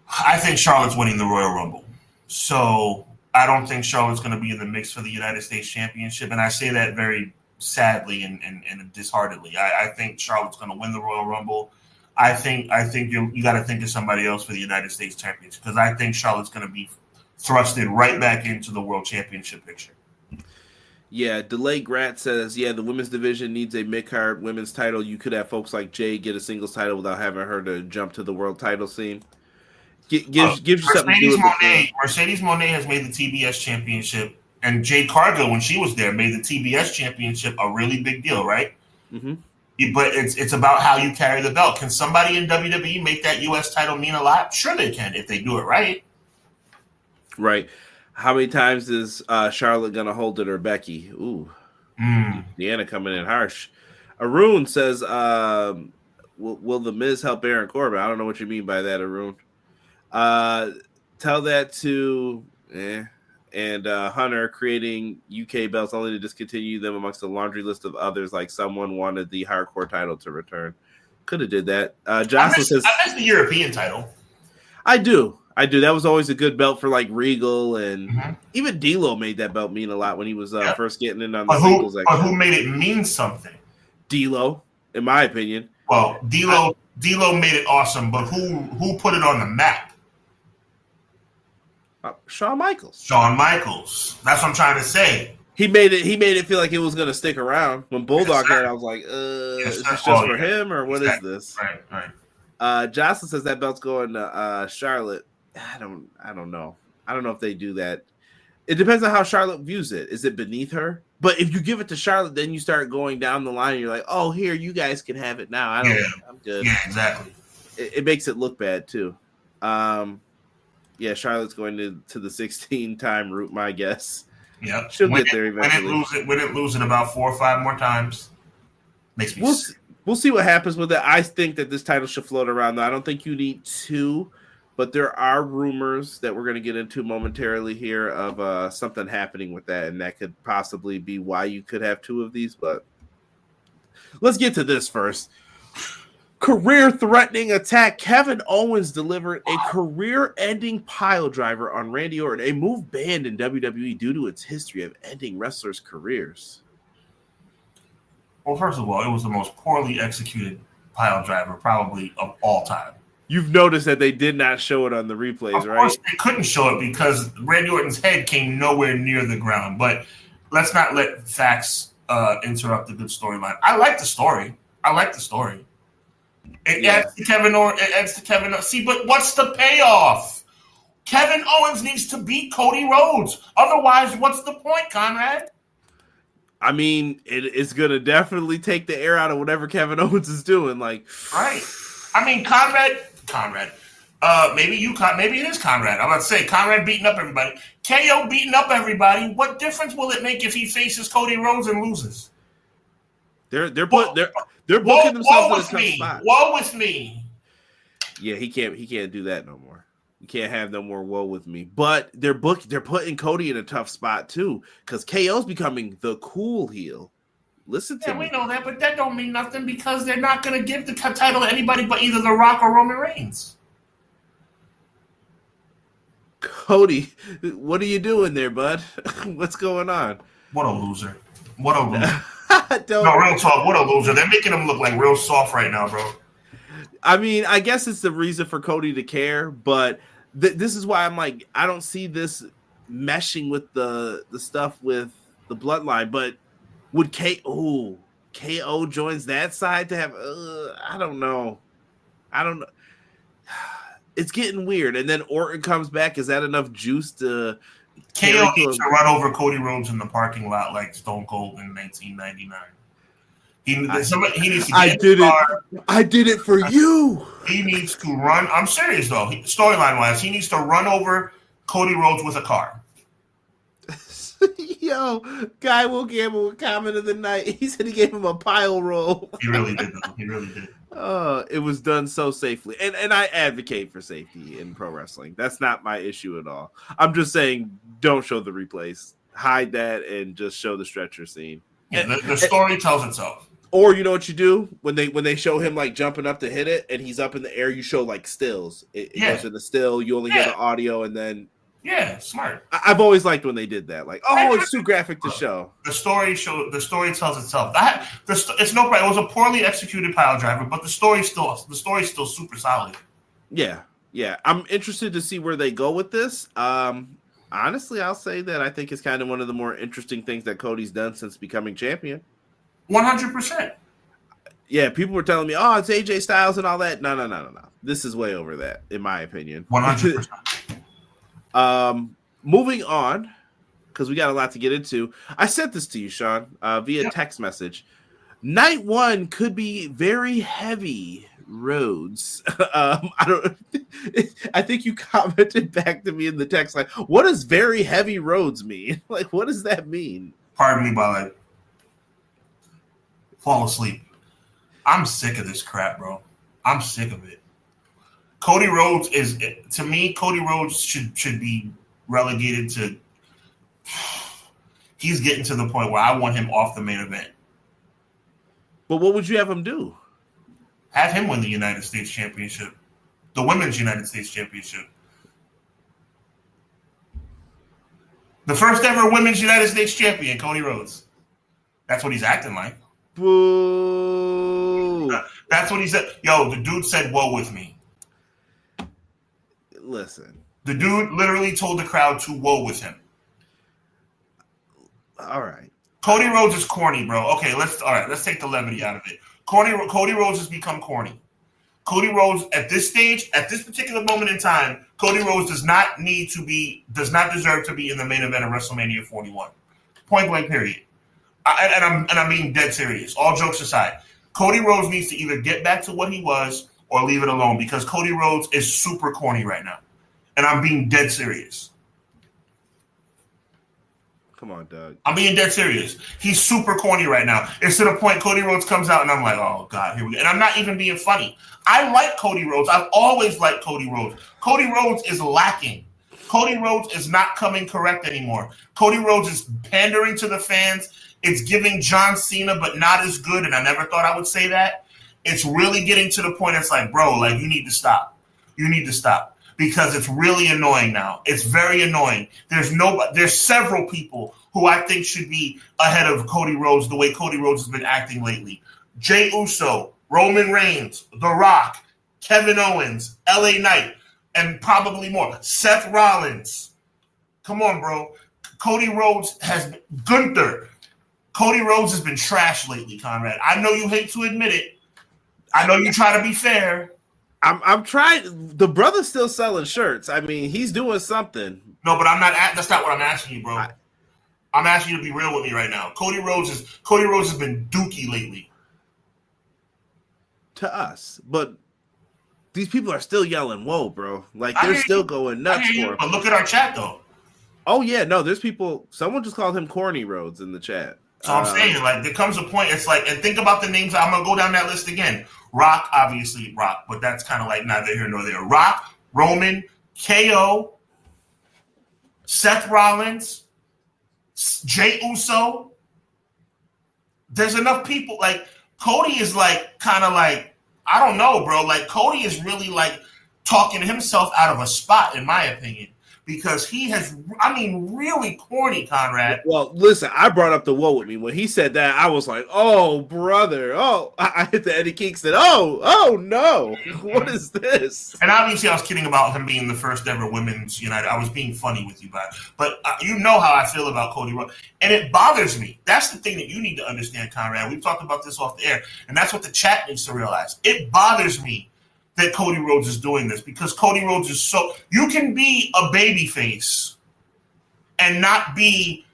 I think Charlotte's winning the Royal Rumble. So I don't think Charlotte's going to be in the mix for the United States Championship. And I say that very sadly and disheartedly. I think Charlotte's going to win the Royal Rumble. I think you got to think of somebody else for the United States Championship, because I think Charlotte's going to be thrusted right back into the World Championship picture. Yeah, Delay Grat says, yeah, the women's division needs a mid-card women's title. You could have folks like Jay get a singles title without having her to jump to the world title scene. Gives you something to do with Mercedes Moné has made the TBS championship, and Jade Cargill, when she was there, made the TBS championship a really big deal, right? Mm-hmm. But it's about how you carry the belt. Can somebody in WWE make that U.S. title mean a lot? Sure they can, if they do it right. Right. How many times is Charlotte going to hold it, or Becky? Ooh. Deanna coming in harsh. Arun says, will The Miz help Baron Corbin? I don't know what you mean by that, Arun. Tell that to and Hunter, creating UK belts only to discontinue them amongst a laundry list of others, like someone wanted the hardcore title to return. Could have did that. Jocelyn says, I miss the European title. I do. That was always a good belt for like Regal, and even D'Lo made that belt mean a lot when he was first getting in on the singles. But who made it mean something? D'Lo, in my opinion. Well, D'Lo made it awesome, but who put it on the map? Shawn Michaels. That's what I'm trying to say. He made it feel like it was going to stick around. When Bulldog had it, I was like, is this just for him, or what is this? Right. Jocelyn says that belt's going to Charlotte. I don't know. I don't know if they do that. It depends on how Charlotte views it. Is it beneath her? But if you give it to Charlotte, then you start going down the line and you're like, oh, here, you guys can have it now. I'm good. Yeah, exactly. It makes it look bad too. Yeah, Charlotte's going to the 16-time route, my guess. Yeah. She'll get there eventually. When it lose it about 4 or 5 more times, makes me sick. We'll see what happens with it. I think that this title should float around, though. I don't think you need 2. But there are rumors that we're going to get into momentarily here of something happening with that, and that could possibly be why you could have 2 of these. But let's get to this first. Career-threatening attack. Kevin Owens delivered a career-ending pile driver on Randy Orton, a move banned in WWE due to its history of ending wrestlers' careers. Well, first of all, it was the most poorly executed pile driver probably of all time. You've noticed that they did not show it on the replays, right? Of course they couldn't show it because Randy Orton's head came nowhere near the ground. But let's not let facts interrupt the good storyline. I like the story. It adds to Kevin Owens. See, but what's the payoff? Kevin Owens needs to beat Cody Rhodes. Otherwise, what's the point, Conrad? I mean, it's going to definitely take the air out of whatever Kevin Owens is doing. Like, right. I mean, Conrad. Maybe it is Conrad. I'm about to say Conrad beating up everybody. KO beating up everybody. What difference will it make if he faces Cody Rhodes and loses? They're booking themselves in a tough spot. Woe with me. Yeah, he can't do that no more. You can't have no more woe with me. But they're putting Cody in a tough spot too, because KO's becoming the cool heel. Listen to me. We know that, but that don't mean nothing because they're not going to give the title to anybody but either The Rock or Roman Reigns. Cody, what are you doing there, bud? What's going on? What a loser. No, real talk. What a loser. They're making him look like real soft right now, bro. I mean, I guess it's the reason for Cody to care, but this is why I'm like, I don't see this meshing with the stuff with the bloodline, but would KO joins that side to have? I don't know. It's getting weird. And then Orton comes back. Is that enough juice to KO needs to run over Cody Rhodes in the parking lot like Stone Cold in 1999. He needs to get in the car. I did it for you. He needs to run. I'm serious, though. Storyline wise, he needs to run over Cody Rhodes with a car. Yo, Guy Will Gamble with comment of the night. He said he gave him a pile roll. He really did, though. He really did. It was done so safely. And I advocate for safety in pro wrestling. That's not my issue at all. I'm just saying don't show the replays. Hide that and just show the stretcher scene. Yeah, the story tells itself. Or you know what you do when they show him like jumping up to hit it and he's up in the air, you show like stills. It goes in the still, you only hear the audio, and then smart. I've always liked when they did that. Like, it's too graphic to show. The story tells itself. It's no problem. It was a poorly executed pile driver, but the story's still super solid. Yeah. I'm interested to see where they go with this. Honestly, I'll say that I think it's kind of one of the more interesting things that Cody's done since becoming champion. 100%. Yeah, people were telling me, it's AJ Styles and all that. No. This is way over that, in my opinion. 100%. Moving on, because we got a lot to get into. I sent this to you, Sean, via text message. Night one could be very heavy roads. I think you commented back to me in the text like, what does very heavy roads mean? Like, what does that mean? Pardon me while I fall asleep. I'm sick of this crap, bro. I'm sick of it. Cody Rhodes should be relegated to. He's getting to the point where I want him off the main event. But what would you have him do? Have him win the United States Championship, the Women's United States Championship. The first ever Women's United States Champion, Cody Rhodes. That's what he's acting like. Boo. That's what he said. Yo, the dude said, "Woe with me." Listen. The dude literally told the crowd to woe with him. All right. Cody Rhodes is corny, bro. Okay, let's take the levity out of it. Cody Rhodes has become corny. Cody Rhodes at this stage, at this particular moment in time, Cody Rhodes does not deserve to be in the main event of WrestleMania 41. Point blank, period. I'm being dead serious. All jokes aside, Cody Rhodes needs to either get back to what he was or leave it alone, because Cody Rhodes is super corny right now. And I'm being dead serious. Come on, Doug. I'm being dead serious. He's super corny right now. It's to the point Cody Rhodes comes out and I'm like, oh, God, here we go. And I'm not even being funny. I like Cody Rhodes. I've always liked Cody Rhodes. Cody Rhodes is lacking. Cody Rhodes is not coming correct anymore. Cody Rhodes is pandering to the fans. It's giving John Cena, but not as good. And I never thought I would say that. It's really getting to the point. It's like, bro, like, you need to stop. You need to stop, because it's really annoying now. It's very annoying. There's several people who I think should be ahead of Cody Rhodes the way Cody Rhodes has been acting lately. Jey Uso, Roman Reigns, The Rock, Kevin Owens, LA Knight, and probably more. Seth Rollins. Come on, bro. Cody Rhodes Gunther. Cody Rhodes has been trash lately, Conrad. I know you hate to admit it. I know you try to be fair. I'm trying. The brother's still selling shirts. I mean, he's doing something. No, but that's not what I'm asking you, bro. I'm asking you to be real with me right now. Cody Rhodes has been dookie lately. To us, but these people are still yelling, "Whoa, bro!" Like, they're still going nuts for him. But look at our chat, though. Oh yeah, no, there's people. Someone just called him Corny Rhodes in the chat. So I'm saying, like, there comes a point. It's like, and think about the names. I'm gonna go down that list again. Rock, obviously Rock, but that's kind of like neither here nor there. Rock, Roman, KO, Seth Rollins, Jey Uso. There's enough people. Like, Cody is like kind of like, I don't know, bro. Like, Cody is really like talking himself out of a spot, in my opinion. Because he has, really corny, Conrad. Well, listen, I brought up the woe with me. When he said that, I was like, oh, brother. Oh, I hit the Eddie Kingston. Oh, no. What is this? And obviously, I was kidding about him being the first ever Women's United. I was being funny with you, but you know how I feel about Cody Rhodes. And it bothers me. That's the thing that you need to understand, Conrad. We've talked about this off the air. And that's what the chat needs to realize. It bothers me that Cody Rhodes is doing this, because Cody Rhodes is so, you can be a baby face and not be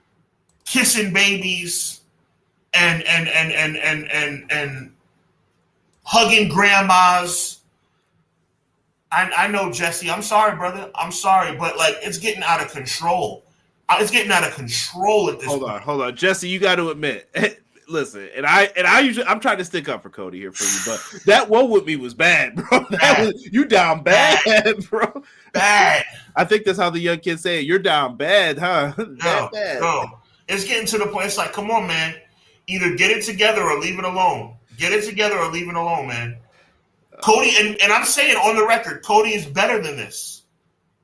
kissing babies and hugging grandmas. I know, Jesse. I'm sorry, brother. I'm sorry, but like, it's getting out of control. It's getting out of control at this point. Hold on, Jesse. You got to admit. Listen, and I usually, I'm trying to stick up for Cody here for you, but that one with me was bad, bro. You down bad, bro. Bad. I think that's how the young kids say it. You're down bad, huh? Bad. No. It's getting to the point. It's like, come on, man. Either get it together or leave it alone. Get it together or leave it alone, man. Cody, and I'm saying on the record, Cody is better than this.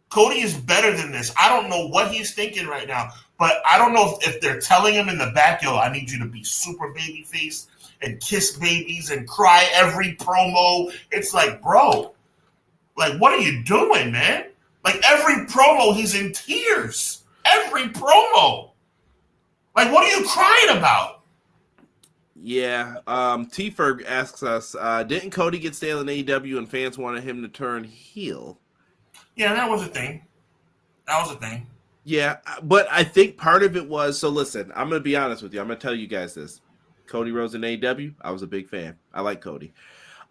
Cody is better than this. I don't know what he's thinking right now, but I don't know if they're telling him in the back, yo, I need you to be super babyface and kiss babies and cry every promo. It's like, bro, like, what are you doing, man? Like, every promo, he's in tears. Every promo. Like, what are you crying about? Yeah. T-Ferg asks us, didn't Cody get stale in AEW and fans wanted him to turn heel? Yeah, that was a thing. Yeah, but I think part of it was, so listen, I'm going to be honest with you. I'm going to tell you guys this. Cody Rhodes in AEW, I was a big fan. I like Cody.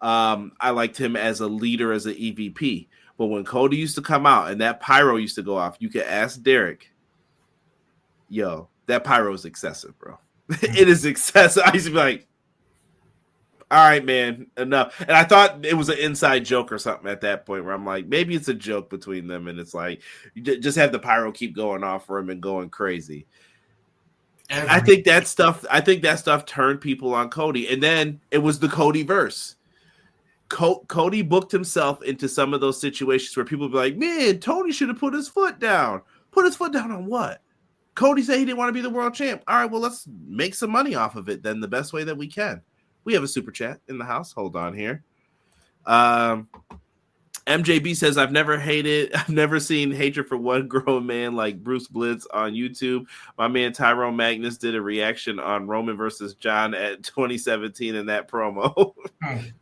I liked him as a leader, as an EVP. But when Cody used to come out and that pyro used to go off, you could ask Derek, yo, that pyro is excessive, bro. It is excessive. I used to be like, all right, man, enough. And I thought it was an inside joke or something at that point where I'm like, maybe it's a joke between them. And it's like, you just have the pyro keep going off for him and going crazy. I think that stuff turned people on Cody. And then it was the Cody verse. Cody booked himself into some of those situations where people be like, man, Tony should have put his foot down. Put his foot down on what? Cody said he didn't want to be the world champ. All right, well, let's make some money off of it then the best way that we can. We have a super chat in the house. Hold on here. MJB says, I've never seen hatred for one grown man like Bruce Blitz on YouTube. My man Tyrone Magnus did a reaction on Roman versus John at 2017 in that promo.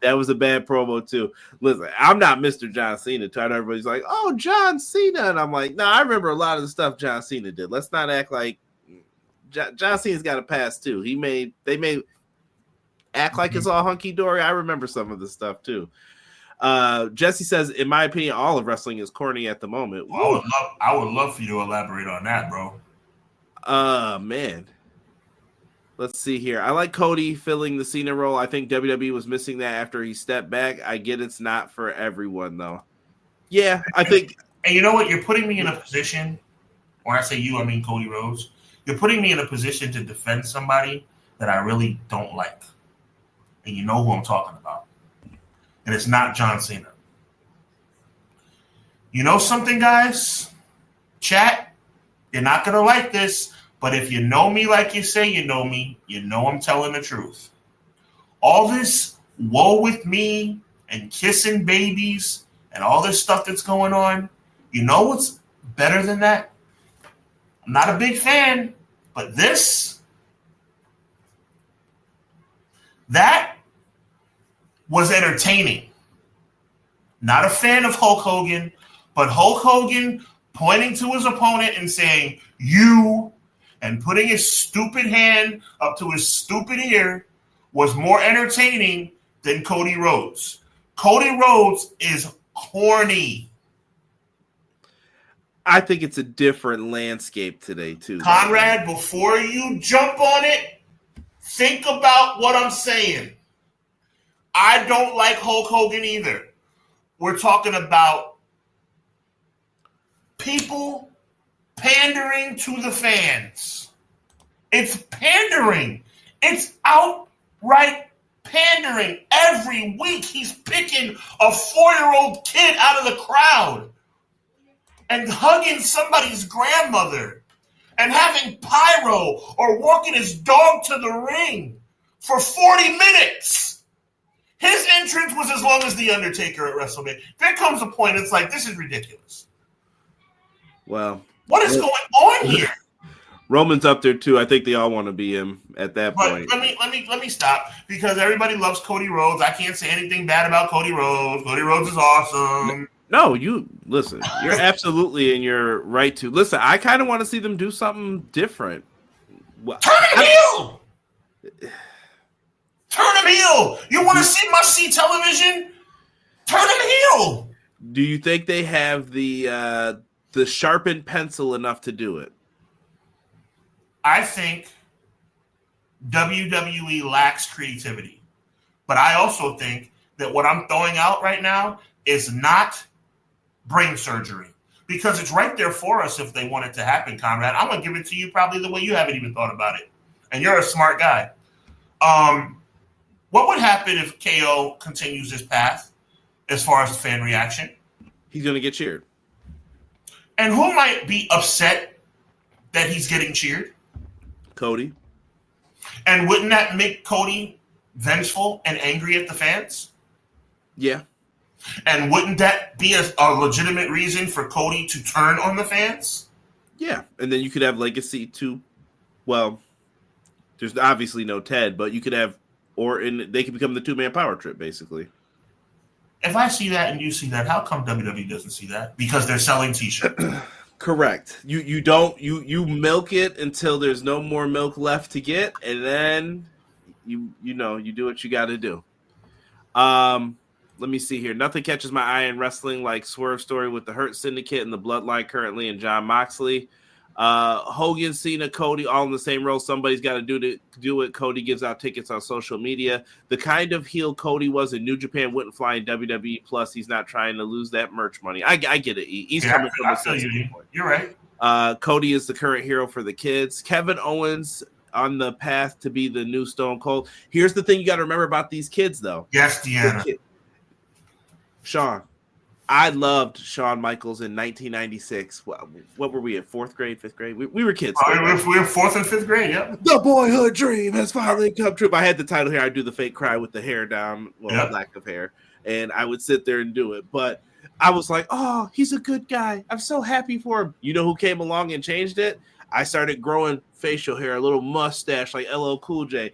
That was a bad promo too. Listen, I'm not Mr. John Cena. Everybody's like, oh, John Cena. And I'm like, nah, I remember a lot of the stuff John Cena did. Let's not act like John Cena's got a past too. They may act like it's all hunky-dory. I remember some of the stuff too. Jesse says, in my opinion, all of wrestling is corny at the moment. Well, I would love for you to elaborate on that, bro. Man. Let's see here. I like Cody filling the Cena role. I think WWE was missing that after he stepped back. I get it's not for everyone, though. Yeah, I think. And you know what? You're putting me in a position, when I say you, I mean Cody Rhodes. You're putting me in a position to defend somebody that I really don't like. And you know who I'm talking about. And it's not John Cena. You know something, guys? Chat, you're not going to like this, but if you know me like you say you know me, you know I'm telling the truth. All this woe with me and kissing babies and all this stuff that's going on, you know what's better than that? I'm not a big fan, but that was entertaining. Not a fan of Hulk Hogan, but Hulk Hogan pointing to his opponent and saying, you, and putting his stupid hand up to his stupid ear was more entertaining than Cody Rhodes. Cody Rhodes is corny. I think it's a different landscape today, too. Conrad, before you jump on it, think about what I'm saying. I don't like Hulk Hogan either. We're talking about people pandering to the fans. It's pandering. It's outright pandering. Every week he's picking a 4-year-old kid out of the crowd and hugging somebody's grandmother and having pyro or walking his dog to the ring for 40 minutes. His entrance was as long as The Undertaker at WrestleMania. There comes a point, it's like, this is ridiculous. Well, what is going on here? Roman's up there too. I think they all want to be him at that But point. let me stop because everybody loves Cody Rhodes. I can't say anything bad about Cody Rhodes. Cody Rhodes is awesome. No, you listen. You're absolutely in your right to listen. I kind of want to see them do something different. Turn him heel. Turn him heel. You want to see must-see television? Turn him heel. Do you think they have the sharpened pencil enough to do it? I think WWE lacks creativity. But I also think that what I'm throwing out right now is not brain surgery. Because it's right there for us if they want it to happen, Conrad. I'm going to give it to you probably the way you haven't even thought about it. And you're a smart guy. What would happen if KO continues his path as far as fan reaction? He's going to get cheered. And who might be upset that he's getting cheered? Cody. And wouldn't that make Cody vengeful and angry at the fans? Yeah. And wouldn't that be a legitimate reason for Cody to turn on the fans? Yeah. And then you could have Legacy too. Well, there's obviously no Ted, but you could have, they could become the two-man power trip, basically. If I see that and you see that, how come WWE doesn't see that? Because they're selling t-shirts. Correct. You milk it until there's no more milk left to get, and then you do what you got to do. Let me see here. Nothing catches my eye in wrestling like Swerve story with the Hurt Syndicate and the Bloodline currently and John Moxley. Hogan, Cena, Cody, all in the same role. Somebody's got to do it. Cody gives out tickets on social media. The kind of heel Cody was in New Japan wouldn't fly in WWE. Plus, he's not trying to lose that merch money. I get it. He's coming from a sensitive point. You're right. Cody is the current hero for the kids. Kevin Owens on the path to be the new Stone Cold. Here's the thing you got to remember about these kids, though. Yes, Deanna. Sean. I loved Shawn Michaels in 1996. What were we at? 4th grade, 5th grade? We were kids. We were 4th and 5th grade, yeah. The boyhood dream has finally come true. I had the title here. I do the fake cry with the hair down, lack of hair. And I would sit there and do it. But I was like, oh, he's a good guy. I'm so happy for him. You know who came along and changed it? I started growing facial hair, a little mustache like LL Cool J.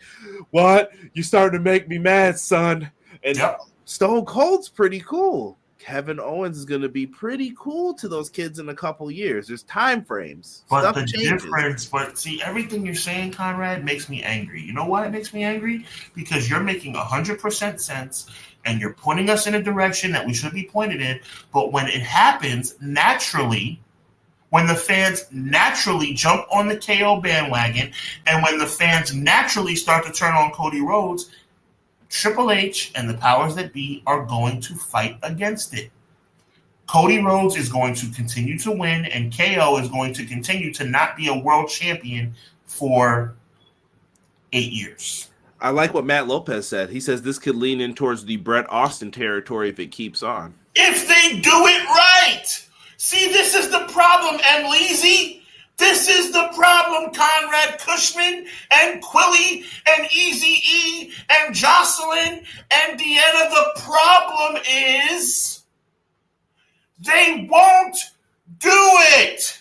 What? You started to make me mad, son. And Stone Cold's pretty cool. Kevin Owens is going to be pretty cool to those kids in a couple years. There's time frames. But Stuff the changes. difference, see, everything you're saying, Conrad, makes me angry. You know why it makes me angry? Because you're making 100% sense and you're pointing us in a direction that we should be pointed in. But when it happens naturally, when the fans naturally jump on the KO bandwagon and when the fans naturally start to turn on Cody Rhodes, Triple H and the powers that be are going to fight against it. Cody Rhodes is going to continue to win, and KO is going to continue to not be a world champion for 8 years. I like what Matt Lopez said. He says this could lean in towards the Bret Austin territory if it keeps on. If they do it right! See, this is the problem, and Leezy. This is the problem, Conrad Cushman and Quilly and Eazy-E and Jocelyn and Deanna. The problem is they won't do it.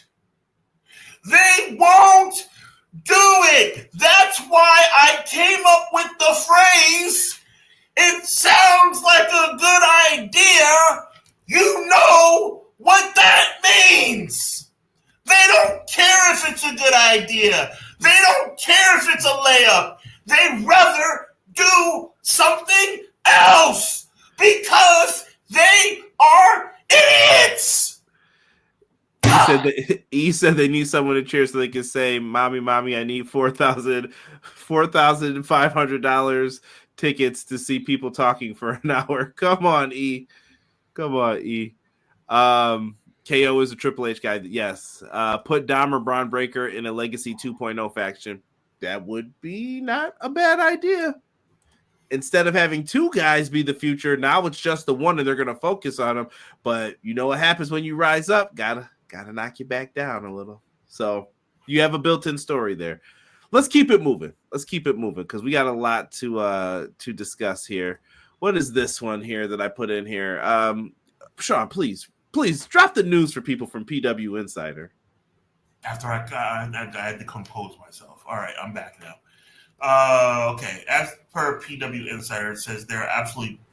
They won't do it. That's why I came up with the phrase, it sounds like a good idea. You know what that means. They don't care if it's a good idea. They don't care if it's a layup. They'd rather do something else because they are idiots. He said they need someone to cheer so they can say, Mommy, I need $4,500 tickets to see people talking for an hour. Come on, E. KO is a Triple H guy. Yes. Put Dom or Braun Breaker in a Legacy 2.0 faction. That would be not a bad idea. Instead of having two guys be the future, now it's just the one and they're going to focus on them. But you know what happens when you rise up? Gotta knock you back down a little. So you have a built-in story there. Let's keep it moving because we got a lot to discuss here. What is this one here that I put in here? Sean, please drop the news for people from PW Insider. After I had to compose myself. All right, I'm back now. Okay, as per PW Insider, it says there are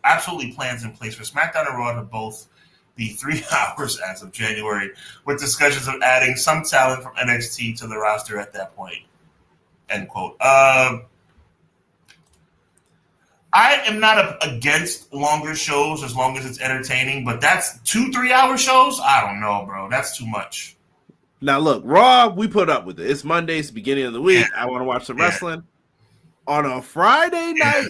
absolutely plans in place for SmackDown and Raw to both be 3 hours as of January, with discussions of adding some talent from NXT to the roster at that point. End quote. I am not against longer shows as long as it's entertaining, but that's 2-3 hour shows? I don't know, bro. That's too much. Now, look, Raw, we put up with it. It's Mondays, beginning of the week. Yeah. I want to watch some wrestling. On a Friday night.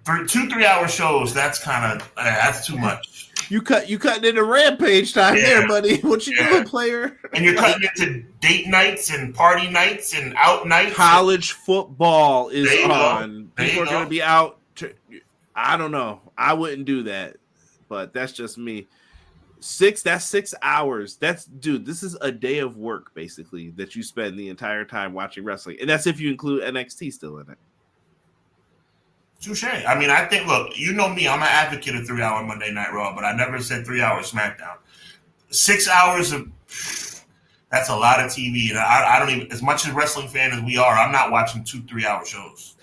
2-3 hour shows, that's kind of, that's too much. You cutting into Rampage time there, buddy. What you doing, player? And you're cutting into date nights and party nights and out nights. College football is on. People are going to be out. I don't know. I wouldn't do that, but that's just me. That's 6 hours. This is a day of work, basically, that you spend the entire time watching wrestling. And that's if you include NXT still in it. Touche. I mean, I think, look, you know me, I'm an advocate of 3 hour Monday Night Raw, but I never said 3 hour SmackDown. 6 hours of, that's a lot of TV. And I don't even, as much as wrestling fan as we are, I'm not watching 2-3 hour shows.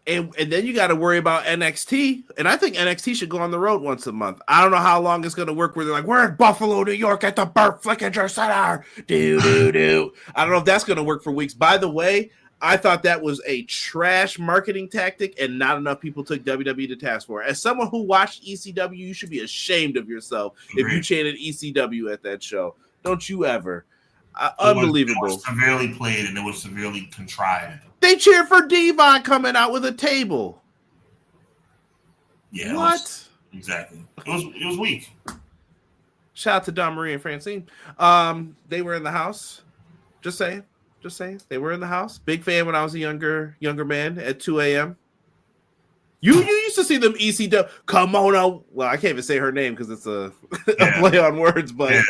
And then you got to worry about NXT. And I think NXT should go on the road once a month. I don't know how long it's going to work where they're like, we're in Buffalo, New York at the Burt Flickinger Center. I don't know if that's going to work for weeks. By the way, I thought that was a trash marketing tactic and not enough people took WWE to task for it. As someone who watched ECW, you should be ashamed of yourself if you chanted ECW at that show. Don't you ever. Unbelievable. It was severely played and it was severely contrived. They cheered for Devon coming out with a table. Yeah. What? Exactly. It was weak. Shout out to Don Marie and Francine. They were in the house. Just saying. They were in the house. Big fan when I was a younger man at 2 a.m. You used to see them ECW. Come on out. Well, I can't even say her name because it's a play on words, but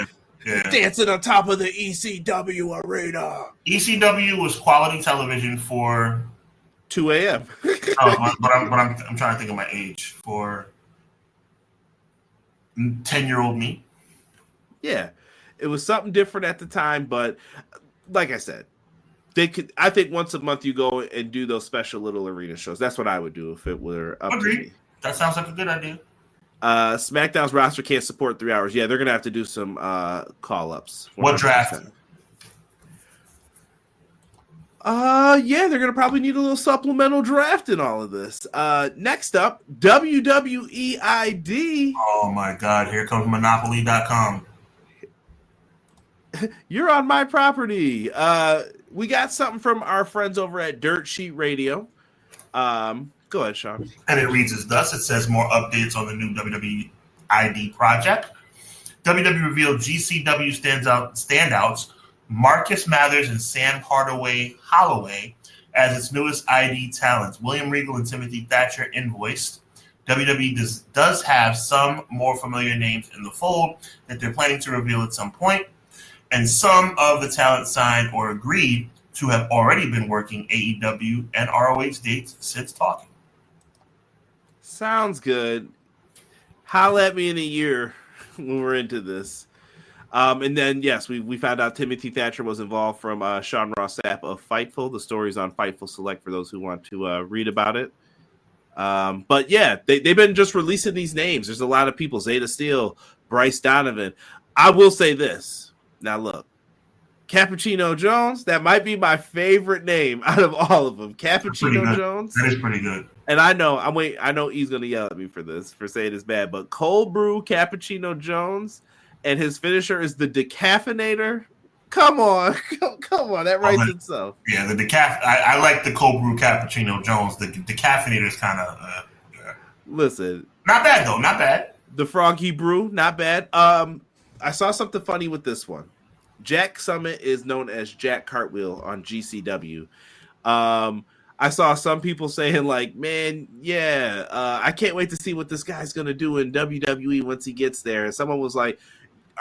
dancing on top of the ECW arena. ECW was quality television for 2 a.m. but I'm trying to think of my age for 10-year-old me. Yeah, it was something different at the time, but like I said, I think once a month you go and do those special little arena shows. That's what I would do if it were up to me. That sounds like a good idea. SmackDown's roster can't support 3 hours. Yeah, they're gonna have to do some call-ups. What draft? Yeah, they're gonna probably need a little supplemental draft in all of this. Next up, WWE ID. Oh my God! Here comes Monopoly.com. You're on my property. We got something from our friends over at Dirt Sheet Radio. Go ahead, Sean. And it reads as thus. It says more updates on the new WWE ID project. WWE revealed GCW standouts Marcus Mathers and Sam Holloway as its newest ID talents. William Regal and Timothy Thatcher invoiced. WWE does have some more familiar names in the fold that they're planning to reveal at some point. And some of the talent signed or agreed to have already been working AEW and ROH dates since talking. Sounds good. Holla at me in a year when we're into this. And then, yes, we found out Timothy Thatcher was involved from Sean Ross Sapp of Fightful. The story's on Fightful Select for those who want to read about it. But, yeah, they've been just releasing these names. There's a lot of people. Zeta Steele, Bryce Donovan. I will say this. Now, look, Cappuccino Jones, that might be my favorite name out of all of them. Cappuccino Jones. That is pretty good. And I know he's going to yell at me for this, for saying it's bad, but Cold Brew Cappuccino Jones, and his finisher is the Decaffeinator. Come on. That writes itself. Yeah, the I like the Cold Brew Cappuccino Jones. The Decaffeinator is kind of... Listen. Not bad, though. Not bad. The Froggy Brew, not bad. I saw something funny with this one. Jack Summit is known as Jack Cartwheel on GCW. I saw some people saying like, man, I can't wait to see what this guy's going to do in WWE once he gets there. And someone was like,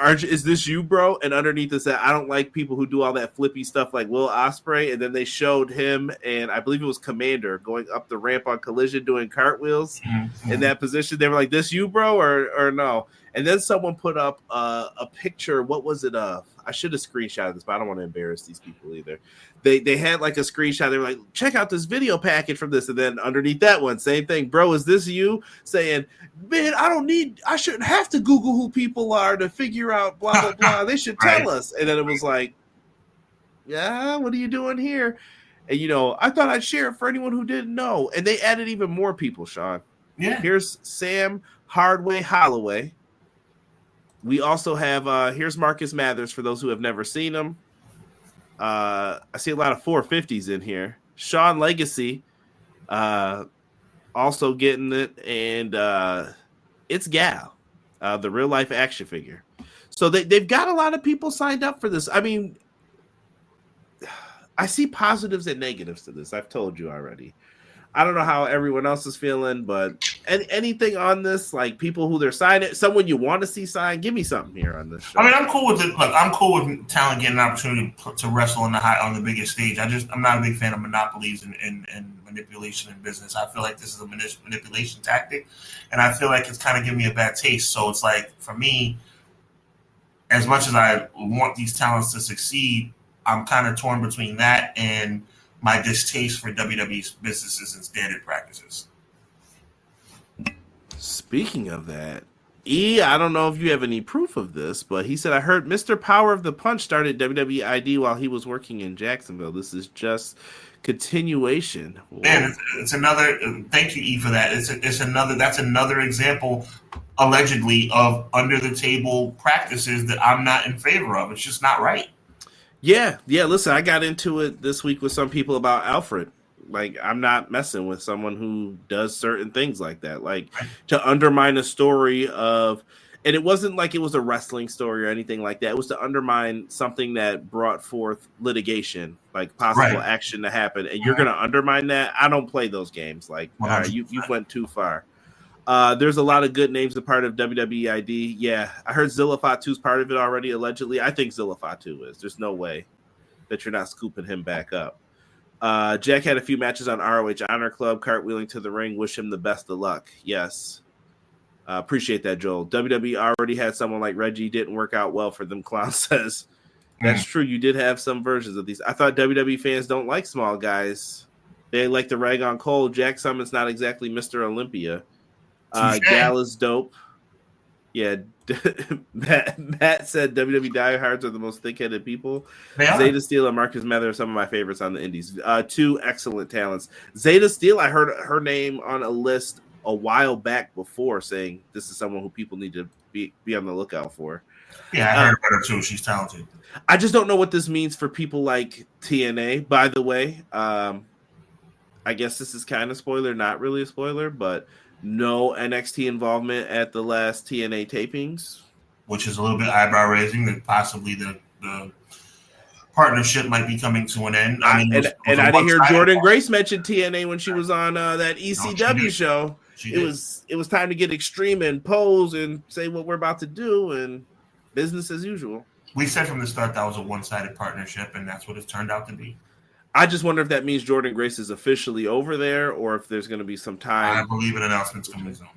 is this you, bro? And underneath it said, I don't like people who do all that flippy stuff like Will Ospreay. And then they showed him, and I believe it was Commander, going up the ramp on Collision doing cartwheels in that position. They were like, this you, bro, or no? And then someone put up a picture. What was it of? I should have screenshotted this, but I don't want to embarrass these people either. They had like a screenshot. They were like, check out this video package from this. And then underneath that one, same thing. Bro, is this you? Saying, man, I shouldn't have to Google who people are to figure out blah, blah, blah. They should tell us. And then it was like, yeah, what are you doing here? And, I thought I'd share it for anyone who didn't know. And they added even more people, Sean. Yeah. Here's Sam Hardway Holloway. We also have, here's Marcus Mathers for those who have never seen him. I see a lot of 450s in here. Sean Legacy also getting it. And it's Gal, the real life action figure. So they've got a lot of people signed up for this. I mean, I see positives and negatives to this. I've told you already. I don't know how everyone else is feeling, but anything on this, like people who they're signing, someone you want to see sign, give me something here on this show. I mean, I'm cool with it. Look, I'm cool with talent getting an opportunity to wrestle on the biggest stage. I'm not a big fan of monopolies and manipulation in business. I feel like this is a manipulation tactic, and I feel like it's kind of giving me a bad taste. So it's like, for me, as much as I want these talents to succeed, I'm kind of torn between that and my distaste for WWE's businesses and standard practices. Speaking of that, I don't know if you have any proof of this, but he said, I heard Mr. Power of the Punch started WWE ID while he was working in Jacksonville. This is just continuation. Man, it's another. Thank you, E, for that. It's another. That's another example, allegedly, of under the table practices that I'm not in favor of. It's just not right. Yeah. Listen, I got into it this week with some people about Alfred. Like, I'm not messing with someone who does certain things like that. Like, to undermine a story of, and it wasn't like it was a wrestling story or anything like that. It was to undermine something that brought forth litigation, like possible action to happen. And you're going to undermine that. I don't play those games. Like, all right, you went too far. There's a lot of good names a part of WWE ID. Yeah, I heard Zilla Fatu's part of it already, allegedly. I think Zilla Fatu is. There's no way that you're not scooping him back up. Jack had a few matches on ROH Honor Club, cartwheeling to the ring. Wish him the best of luck. Yes. Appreciate that, Joel. WWE already had someone like Reggie. Didn't work out well for them, Clown says. That's true. You did have some versions of these. I thought WWE fans don't like small guys. They like to rag on Cole. Jack Summon's not exactly Mr. Olympia. Gal is dope. Yeah, Matt said WWE diehards are the most thick-headed people. Zeta Steel and Marcus Mather are some of my favorites on the indies. Two excellent talents. Zeta Steel, I heard her name on a list a while back before, saying this is someone who people need to be on the lookout for. Yeah, I heard about her too. She's talented. I just don't know what this means for people like TNA, by the way. I guess this is kind of spoiler, not really a spoiler, but no NXT involvement at the last TNA tapings. Which is a little bit eyebrow raising that possibly the partnership might be coming to an end. I mean, I didn't hear Jordan Grace mention TNA when she was on that ECW show. It was time to get extreme and pose and say what we're about to do, and business as usual. We said from the start that was a one-sided partnership, and that's what it's turned out to be. I just wonder if that means Jordan Grace is officially over there, or if there's going to be some time. I believe an announcement's coming soon.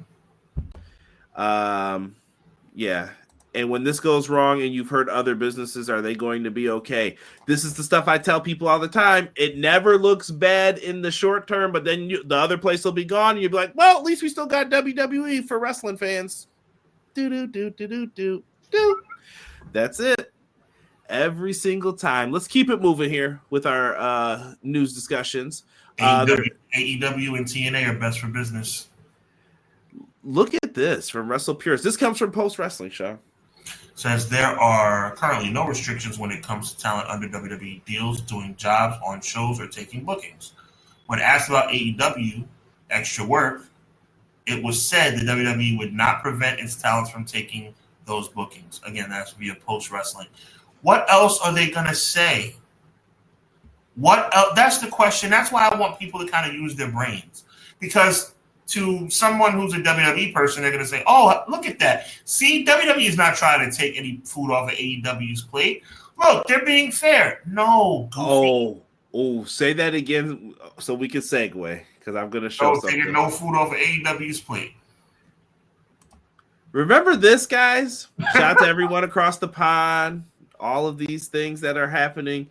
Yeah. And when this goes wrong and you've heard other businesses, are they going to be okay? This is the stuff I tell people all the time. It never looks bad in the short term, but then the other place will be gone, and you'll be like, well, at least we still got WWE for wrestling fans. Do. That's it. Every single time. Let's keep it moving here with our news discussions. AEW and TNA are best for business. Look at this from Wrestle Purists. This comes from Post Wrestling, Sean. Says there are currently no restrictions when it comes to talent under WWE deals, doing jobs on shows, or taking bookings. When asked about AEW extra work, it was said that WWE would not prevent its talents from taking those bookings. Again, that's via Post Wrestling. What else are they going to say? What else? That's the question. That's why I want people to kind of use their brains. Because to someone who's a WWE person, they're going to say, oh, look at that. See, WWE is not trying to take any food off of AEW's plate. Look, they're being fair. No, goofy. Oh, say that again so we can segue, because I'm going to show something. Taking no food off of AEW's plate. Remember this, guys? Shout out to everyone across the pond. All of these things that are happening.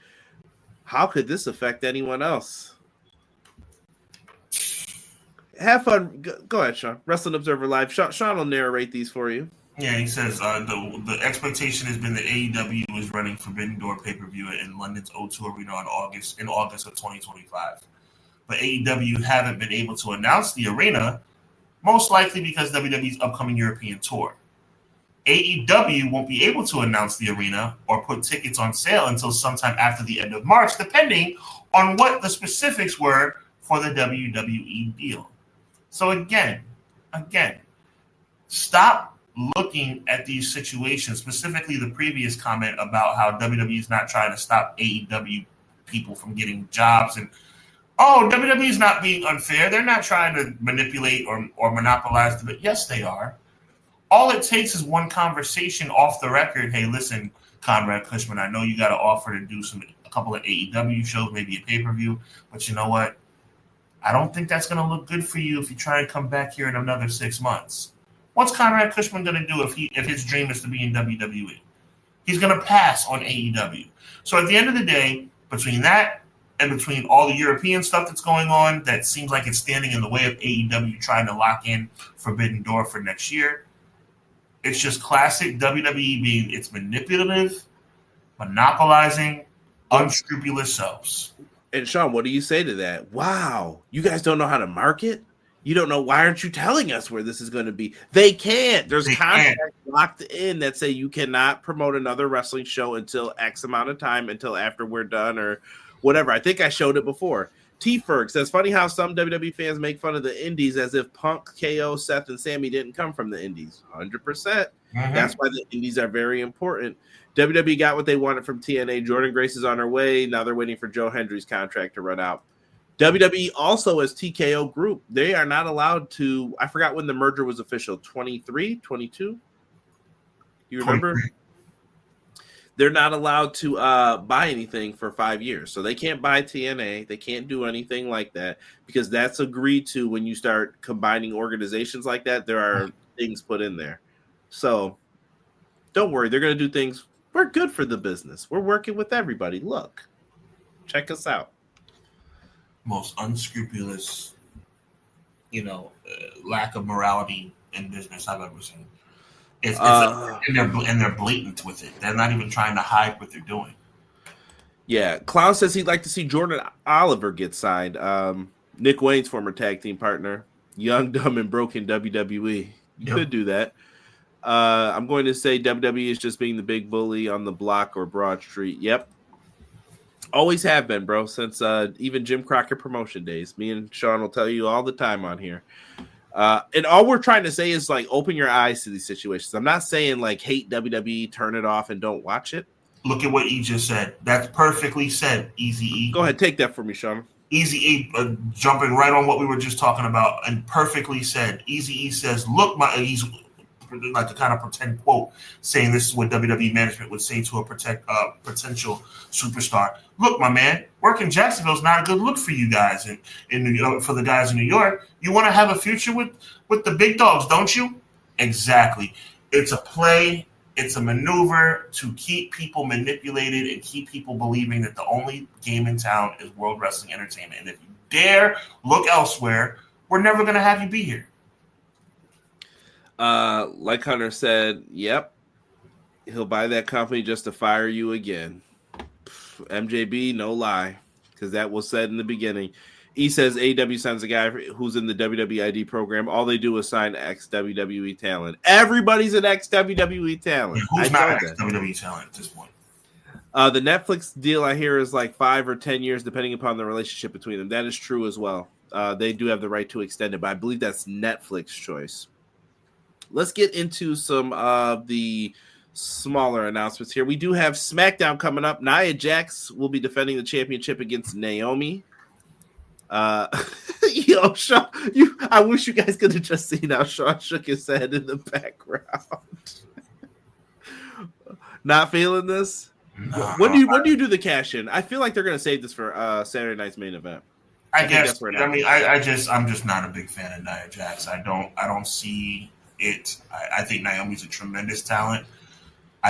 How could this affect anyone else? Have fun. Go ahead, Sean. Wrestling Observer Live. Sean will narrate these for you. Yeah, he says the expectation has been that AEW is running Forbidden Door pay-per-view in London's O2 Arena in August of 2025. But AEW haven't been able to announce the arena, most likely because WWE's upcoming European tour. AEW won't be able to announce the arena or put tickets on sale until sometime after the end of March, depending on what the specifics were for the WWE deal. So again, stop looking at these situations, specifically the previous comment about how WWE is not trying to stop AEW people from getting jobs and WWE is not being unfair. They're not trying to manipulate or monopolize the. Yes, they are. All it takes is one conversation off the record. Hey, listen, Conrad Cushman, I know you got an offer to do a couple of AEW shows, maybe a pay-per-view, but you know what? I don't think that's going to look good for you if you try and come back here in another 6 months. What's Conrad Cushman going to do if his dream is to be in WWE? He's going to pass on AEW. So at the end of the day, between that and between all the European stuff that's going on that seems like it's standing in the way of AEW trying to lock in Forbidden Door for next year, it's just classic WWE being its manipulative, monopolizing, unscrupulous selves. And Sean, what do you say to that? Wow, you guys don't know how to market? You don't know. Why aren't you telling us where this is going to be? They can't. There's contracts locked in that say you cannot promote another wrestling show until X amount of time, until after we're done or whatever. I think I showed it before. T-Ferg says, funny how some WWE fans make fun of the indies as if Punk, KO, Seth, and Sammy didn't come from the indies. 100%. Mm-hmm. That's why the indies are very important. WWE got what they wanted from TNA. Jordan Grace is on her way. Now they're waiting for Joe Hendry's contract to run out. WWE also, as TKO Group, they are not allowed to, I forgot when the merger was official, 23, 22? You remember? 23. They're not allowed to buy anything for 5 years. So they can't buy TNA. They can't do anything like that because that's agreed to when you start combining organizations like that. There are things put in there. So don't worry. They're going to do things. We're good for the business. We're working with everybody. Look, check us out. Most unscrupulous, lack of morality in business I've ever seen. And they're blatant with it. They're not even trying to hide what they're doing. Yeah, Clown says he'd like to see Jordan Oliver get signed. Nick Wayne's former tag team partner, Young, Dumb, and Broken WWE. You could do that. I'm going to say WWE is just being the big bully on the block or Broad Street. Yep. Always have been, bro, since even Jim Crockett promotion days. Me and Sean will tell you all the time on here. And all we're trying to say is, like, open your eyes to these situations. I'm not saying, like, hate WWE, turn it off, and don't watch it. Look at what E just said. That's perfectly said, Eazy-E. Go ahead, take that for me, Sean. Eazy-E jumping right on what we were just talking about, and perfectly said. Eazy-E says, look, he's like a kind of pretend quote saying this is what WWE management would say to a potential superstar. Look, my man, work in Jacksonville is not a good look for you guys in New York. For the guys in New York, you want to have a future with the big dogs, don't you? Exactly. It's a play. It's a maneuver to keep people manipulated and keep people believing that the only game in town is World Wrestling Entertainment. And if you dare look elsewhere, we're never going to have you be here. Like Hunter said, yep, he'll buy that company just to fire you again. MJB, no lie, because that was said in the beginning. He says AEW signs a guy who's in the WWE ID program. All they do is sign ex-WWE talent. Everybody's an ex-WWE talent. Yeah, who's not ex-WWE talent at this point? The Netflix deal I hear is like 5 or 10 years, depending upon the relationship between them. That is true as well. They do have the right to extend it, but I believe that's Netflix choice. Let's get into some of the smaller announcements here. We do have SmackDown coming up. Nia Jax will be defending the championship against Naomi. Yo, Sean, I wish you guys could have just seen how Sean shook his head in the background. Not feeling this? No, when do you do the cash in? I feel like they're gonna save this for Saturday night's main event. I guess. I mean, I'm just not a big fan of Nia Jax. I don't see I think Naomi's a tremendous talent.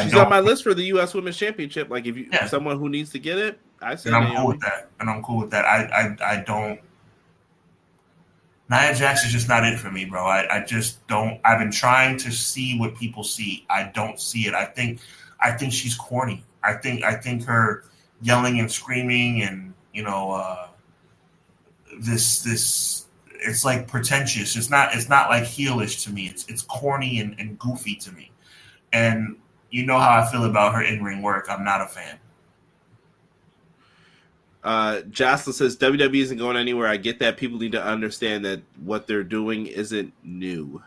She's on my list for the U.S. Women's Championship. Like, if someone who needs to get it, I say and I'm Naomi. cool with that. And I'm cool with that. I don't. Nia Jax is just not it for me, bro. I just don't. I've been trying to see what people see. I don't see it. I think she's corny. I think her yelling and screaming and this it's like pretentious. It's not like heelish to me. It's corny and goofy to me. And you know how I feel about her in-ring work. I'm not a fan. Jocelyn says WWE isn't going anywhere. I get that. People need to understand that what they're doing isn't new.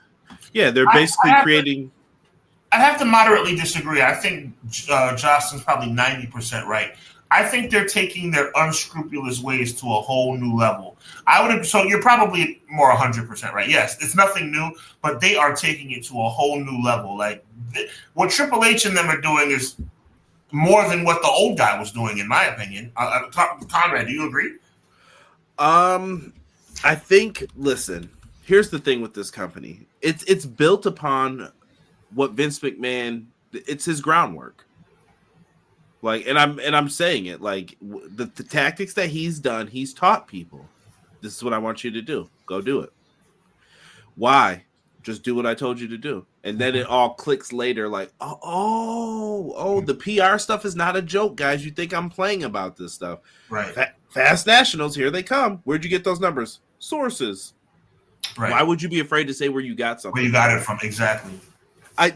Yeah, they're basically creating. I have to moderately disagree. I think Jocelyn's probably 90% right. I think they're taking their unscrupulous ways to a whole new level. So you're probably more 100% right. Yes, it's nothing new, but they are taking it to a whole new level. Like what Triple H and them are doing is more than what the old guy was doing, in my opinion. Conrad, do you agree? I think. Listen, here's the thing with this company. It's built upon what Vince McMahon. It's his groundwork. Like, and I'm saying it like the tactics that he's done. He's taught people. This is what I want you to do. Go do it. Why? Just do what I told you to do. And then it all clicks later like, the PR stuff is not a joke, guys. You think I'm playing about this stuff. Right. Fast Nationals, here they come. Where'd you get those numbers? Sources. Right. Why would you be afraid to say where you got something? Where you got it from, exactly. I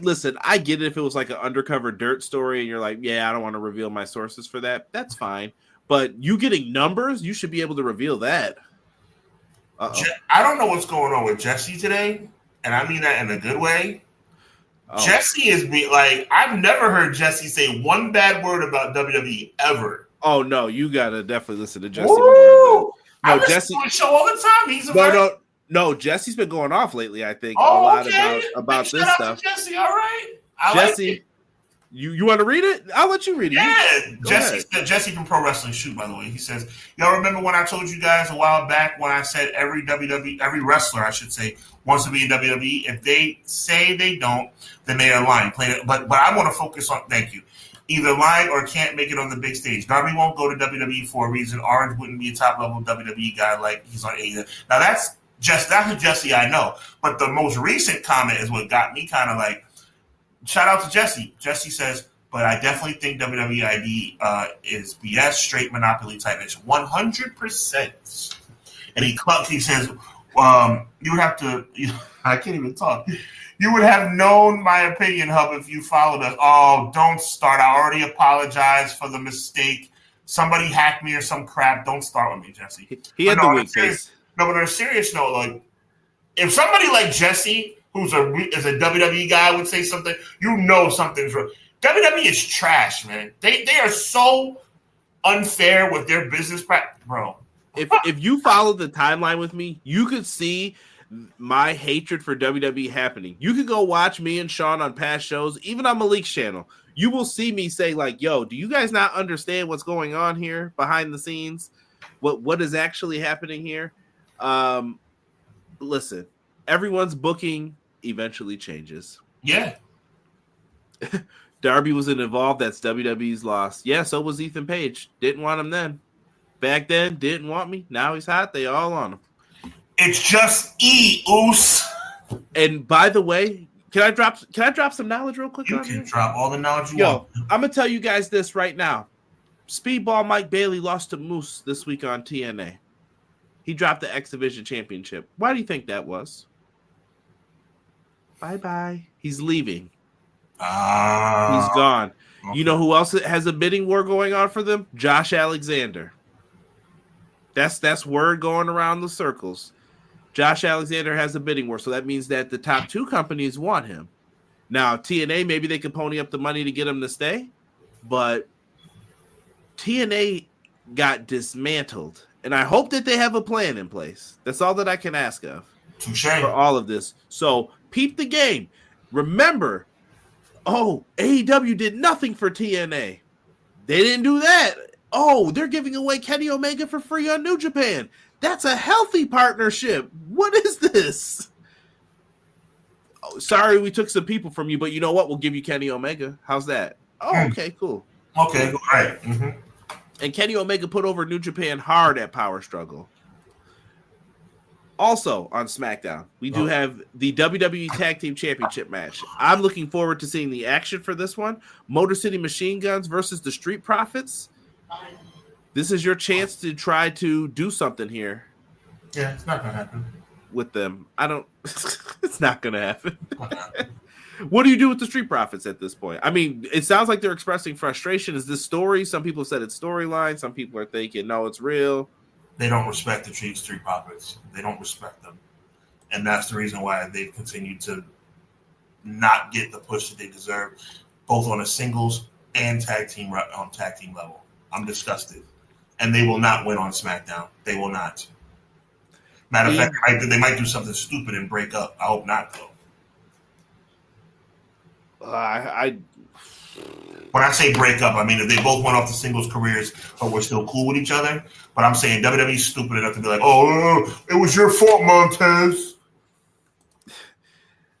get it if it was like an undercover dirt story and you're like, yeah, I don't want to reveal my sources for that. That's fine. But you getting numbers, you should be able to reveal that. I don't know what's going on with Jesse today. And I mean that in a good way. Oh. Jesse is like, I've never heard Jesse say one bad word about WWE ever. Oh no, you gotta definitely listen to Jesse. I listen to his show all the time. He's no, Jesse's been going off lately. I think a lot about this stuff. Out to Jesse, all right. Jesse, like it. You want to read it? I'll let you read it. Yeah, Jesse from Pro Wrestling Shoot, by the way. He says, y'all remember when I told you guys a while back when I said every wrestler, I should say, wants to be in WWE. If they say they don't, then they are lying. But I want to focus on, thank you, either lying or can't make it on the big stage. Darby won't go to WWE for a reason. Orange wouldn't be a top-level WWE guy like he's on AEW. Now, that's a Jesse I know. But the most recent comment is what got me kind of like, shout out to Jesse. Jesse says, but I definitely think WWE ID is BS, straight monopoly type. It's 100%. And he says, you would have to, I can't even talk. You would have known my opinion, Hub, if you followed us. Oh, don't start. I already apologized for the mistake. Somebody hacked me or some crap. Don't start with me, Jesse. He had the weak face. No, but on a serious note, like, if somebody like Jesse, who's is a WWE guy, would say something, something's wrong. WWE is trash, man. They are so unfair with their business practice, bro. If you follow the timeline with me, you could see my hatred for WWE happening. You could go watch me and Sean on past shows, even on Malik's channel. You will see me say like, yo, do you guys not understand what's going on here behind the scenes? What is actually happening here? Listen, everyone's booking eventually changes. Yeah. Darby was involved. That's WWE's loss. Yeah, so was Ethan Page. Didn't want him then. Back then, didn't want me. Now he's hot. They all on him. It's just Oos. And by the way, can I drop some knowledge real quick? You can drop all the knowledge you want. I'm gonna tell you guys this right now. Speedball Mike Bailey lost to Moose this week on TNA. He dropped the X Division Championship. Why do you think that was? Bye-bye. He's leaving. He's gone. Okay. You know who else has a bidding war going on for them? Josh Alexander. That's word going around the circles. Josh Alexander has a bidding war, so that means that the top two companies want him. Now, TNA, maybe they can pony up the money to get him to stay, but TNA got dismantled, and I hope that they have a plan in place. That's all that I can ask of for all of this. So, peep the game. Remember, AEW did nothing for TNA. They didn't do that. They're giving away Kenny Omega for free on New Japan. That's a healthy partnership. What is this? sorry, we took some people from you, but you know what? We'll give you Kenny Omega. How's that? Oh, okay, cool. Okay, all right. Mm-hmm. And Kenny Omega put over New Japan hard at Power Struggle. Also on SmackDown, we do have the WWE Tag Team Championship match. I'm looking forward to seeing the action for this one. Motor City Machine Guns versus the Street Profits. This is your chance to try to do something here. Yeah, it's not going to happen. With them. It's not going to happen. What do you do with the Street Profits at this point? I mean, it sounds like they're expressing frustration. Is this story? Some people said it's storyline. Some people are thinking, no, it's real. They don't respect the Street Profits. They don't respect them. And that's the reason why they've continued to not get the push that they deserve, both on a singles and tag team level. I'm disgusted. And they will not win on SmackDown. They will not. Matter of fact, they might do something stupid and break up. I hope not, though. When I say break up, I mean if they both went off to singles careers but were still cool with each other. But I'm saying WWE's stupid enough to be like, oh, it was your fault, Montez.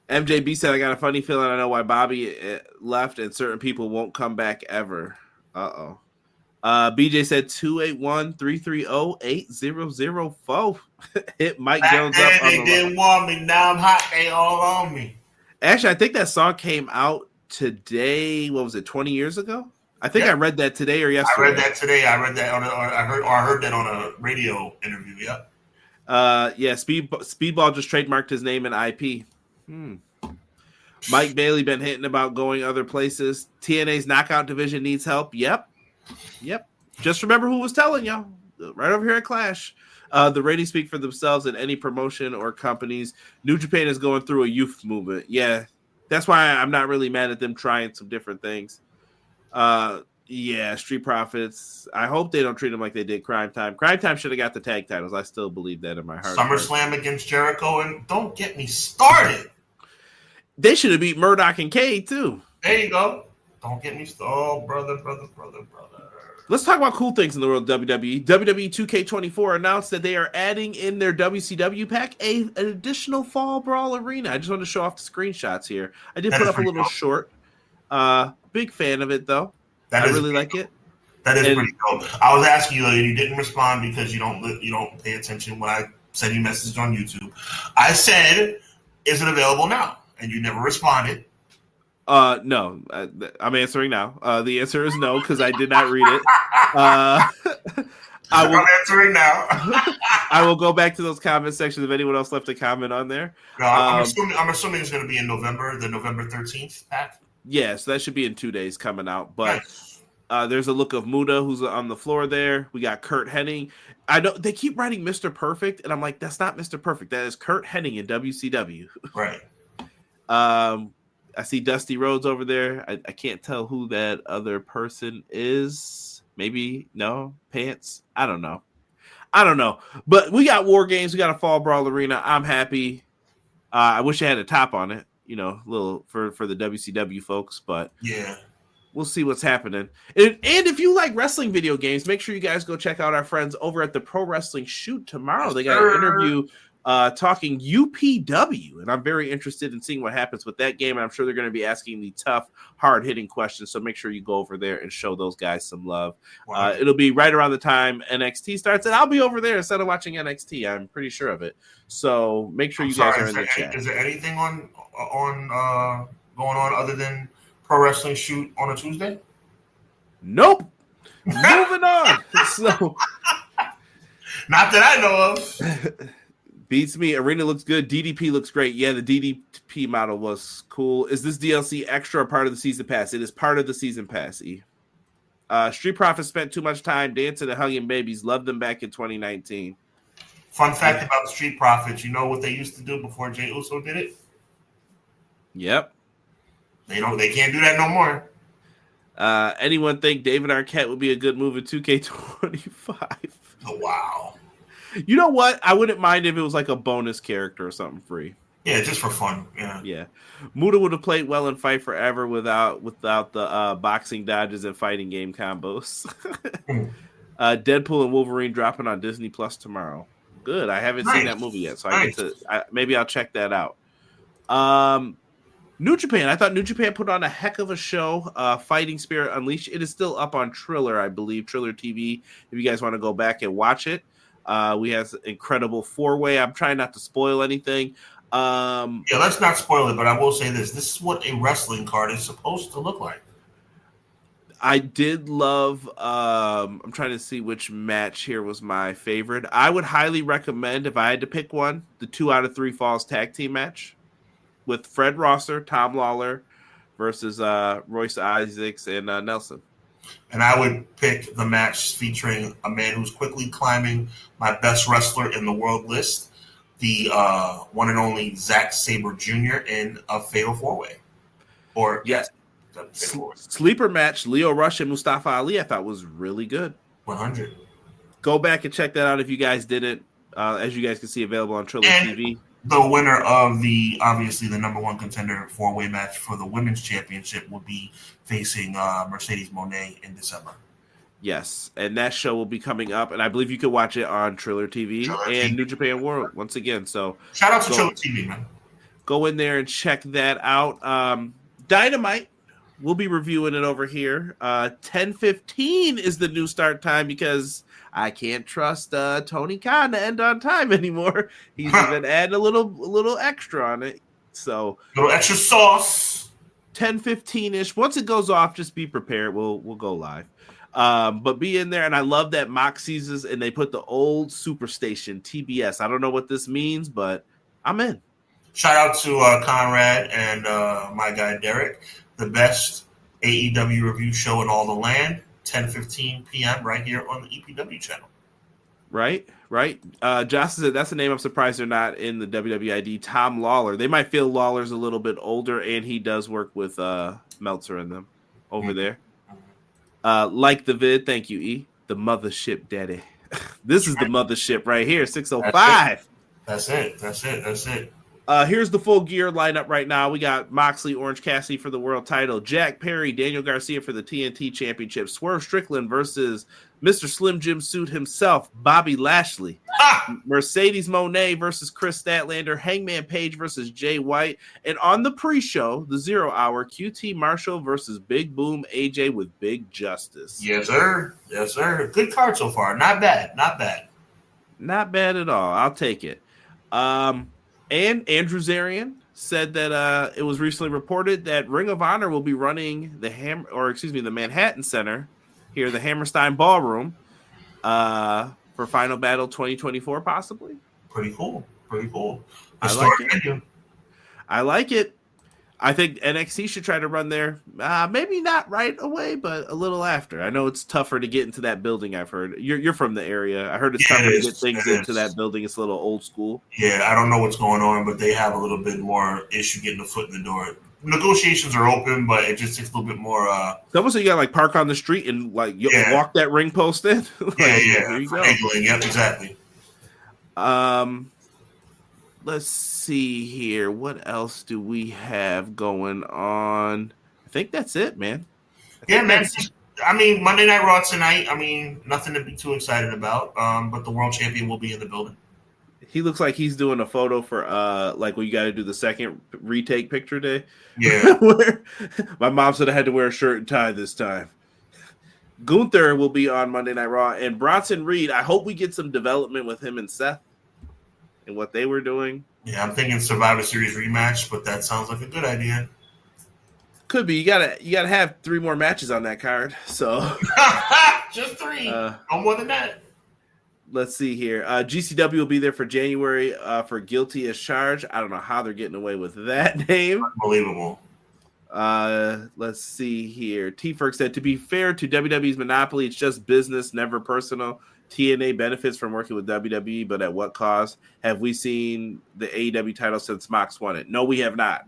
MJB said, I got a funny feeling I know why Bobby left and certain people won't come back ever. Uh-oh. BJ said 281-330-8004. Hit Mike Jones up. They didn't want me. Now I'm hot. They all on me. Actually, I think that song came out today. What was it, 20 years ago? I think I read that today or yesterday. I read that today. I read that I heard that on a radio interview. Yep. Yeah. Speedball just trademarked his name and IP. Mike Bailey been hitting about going other places. TNA's knockout division needs help. Yep. Just remember who was telling y'all. Right over here at Clash. The ratings speak for themselves in any promotion or companies. New Japan is going through a youth movement. Yeah. That's why I'm not really mad at them trying some different things. Street Profits. I hope they don't treat them like they did Crime Time. Crime Time should have got the tag titles. I still believe that in my heart. SummerSlam against Jericho, and don't get me started. They should have beat Murdoch and Cade too. There you go. Don't get me started. Oh, brother. Let's talk about cool things in the world of WWE. WWE 2K24 announced that they are adding in their WCW pack an additional Fall Brawl arena. I just want to show off the screenshots here. I did put up a little short. Big fan of it, though. I really like it. That is pretty dope. I was asking you, though, you didn't respond because you don't pay attention when I send you messages on YouTube. I said, is it available now? And you never responded. No, I'm answering now. The answer is no because I did not read it. I'm answering now. I will go back to those comment sections if anyone else left a comment on there. No, I'm assuming it's going to be in November, the November 13th pack. Yeah, so that should be in 2 days coming out. But there's a look of Muda who's on the floor there. We got Kurt Hennig. I know they keep writing Mr. Perfect, and I'm like, that's not Mr. Perfect. That is Kurt Hennig in WCW. Right. I see Dusty Rhodes over there. I can't tell who that other person is. Maybe Pants. I don't know. But we got War Games. We got a Fall Brawl arena. I'm happy. I wish I had a top on it. Little for the WCW folks. But yeah, we'll see what's happening. And if you like wrestling video games, make sure you guys go check out our friends over at the Pro Wrestling Shoot tomorrow. They got an interview talking UPW, and I'm very interested in seeing what happens with that game. And I'm sure they're going to be asking the tough, hard-hitting questions. So make sure you go over there and show those guys some love. Wow. It'll be right around the time NXT starts, and I'll be over there instead of watching NXT. I'm pretty sure of it. So make sure you guys are in the chat. Is there anything on going on other than Pro Wrestling Shoot on a Tuesday? Nope. Moving on. So, not that I know of. Beats me. Arena looks good. DDP looks great. Yeah, the DDP model was cool. Is this DLC extra or part of the season pass? It is part of the season pass. Street Profits spent too much time dancing and hugging babies. Loved them back in 2019. Fun fact about the Street Profits. You know what they used to do before Jey Uso did it? Yep. They can't do that no more. Anyone think David Arquette would be a good move in 2K25? Oh, wow. You know what? I wouldn't mind if it was like a bonus character or something free. Yeah, just for fun. Yeah. Muda would have played well in Fight Forever without the boxing dodges and fighting game combos. Deadpool and Wolverine dropping on Disney Plus tomorrow. Good. I haven't seen that movie yet, so maybe I'll check that out. New Japan. I thought New Japan put on a heck of a show. Fighting Spirit Unleashed. It is still up on Triller, I believe. Triller TV. If you guys want to go back and watch it, we have incredible 4-way. I'm trying not to spoil anything. Let's not spoil it, but I will say this. This is what a wrestling card is supposed to look like. I did love, I'm trying to see which match here was my favorite. I would highly recommend, if I had to pick one, the 2 out of 3 Falls tag team match with Fred Rosser, Tom Lawler versus Royce Isaacs and Nelson. And I would pick the match featuring a man who's quickly climbing my best wrestler in the world list, the one and only Zack Sabre Jr. in a Fatal 4-Way. Or yes, sleeper match, Leo Rush and Mustafa Ali, I thought was really good. 100. Go back and check that out if you guys didn't. As you guys can see, available on Triller TV. The winner of obviously the number 1 contender 4-way match for the women's championship will be facing Mercedes Moné in December. Yes, and that show will be coming up, and I believe you can watch it on Triller TV and New Japan World once again. So shout out to Triller TV, man. Go in there and check that out. Dynamite, we'll be reviewing it over here. 10:15 is the new start time because I can't trust Tony Khan to end on time anymore. He's even adding a little extra on it. So a little extra sauce. 10:15-ish. Once it goes off, just be prepared. We'll go live. But be in there, and I love that Moxie's and they put the old Superstation TBS. I don't know what this means, but I'm in. Shout out to Conrad and my guy Derek, the best AEW review show in all the land. 10:15 p.m. right here on the EPW channel. Right. Josh said that's a name I'm surprised they're not in the WWE ID. Tom Lawler. They might feel Lawler's a little bit older, and he does work with Meltzer in them over there. Like the vid, thank you, E. The mothership daddy. This is the mothership right here, 605. That's it. Here's the full gear lineup right now. We got Moxley, Orange Cassidy for the world title, Jack Perry, Daniel Garcia for the TNT Championship, Swerve Strickland versus Mr. Slim Jim Suit himself, Bobby Lashley, Mercedes Moné versus Chris Statlander, Hangman Page versus Jay White, and on the pre-show, the 0 hour, QT Marshall versus Big Boom AJ with Big Justice. Yes, sir. Good card so far. Not bad at all. I'll take it. And Andrew Zarian said that it was recently reported that Ring of Honor will be running the Manhattan Center here, the Hammerstein Ballroom, for Final Battle 2024, possibly. Pretty cool. I like it. I think NXT should try to run there. Maybe not right away, but a little after. I know it's tougher to get into that building. I've heard you're from the area. I heard it's tougher to get things into that building. It's a little old school. Yeah, I don't know what's going on, but they have a little bit more issue getting a foot in the door. Negotiations are open, but it just takes a little bit more. Someone said you got park on the street and walk that ring post in. Here you go. Yep, exactly. Let's see here. What else do we have going on? I think that's it, man. Man. I mean, Monday Night Raw tonight. I mean, nothing to be too excited about. But the world champion will be in the building. He looks like he's doing a photo for when you got to do the second retake picture day. Yeah. My mom said I had to wear a shirt and tie this time. Gunther will be on Monday Night Raw, and Bronson Reed. I hope we get some development with him and Seth and what they were doing. Yeah, I'm thinking Survivor Series rematch, but that sounds like a good idea. Could be. You gotta have 3 more matches on that card. So just 3. No more than that. Let's see here. GCW will be there for January for Guilty as Charged. I don't know how they're getting away with that name. Unbelievable. Let's see here. T-Ferg said, to be fair to WWE's monopoly, it's just business, never personal. TNA benefits from working with WWE, but at what cost? Have we seen the AEW title since Mox won it? No, we have not.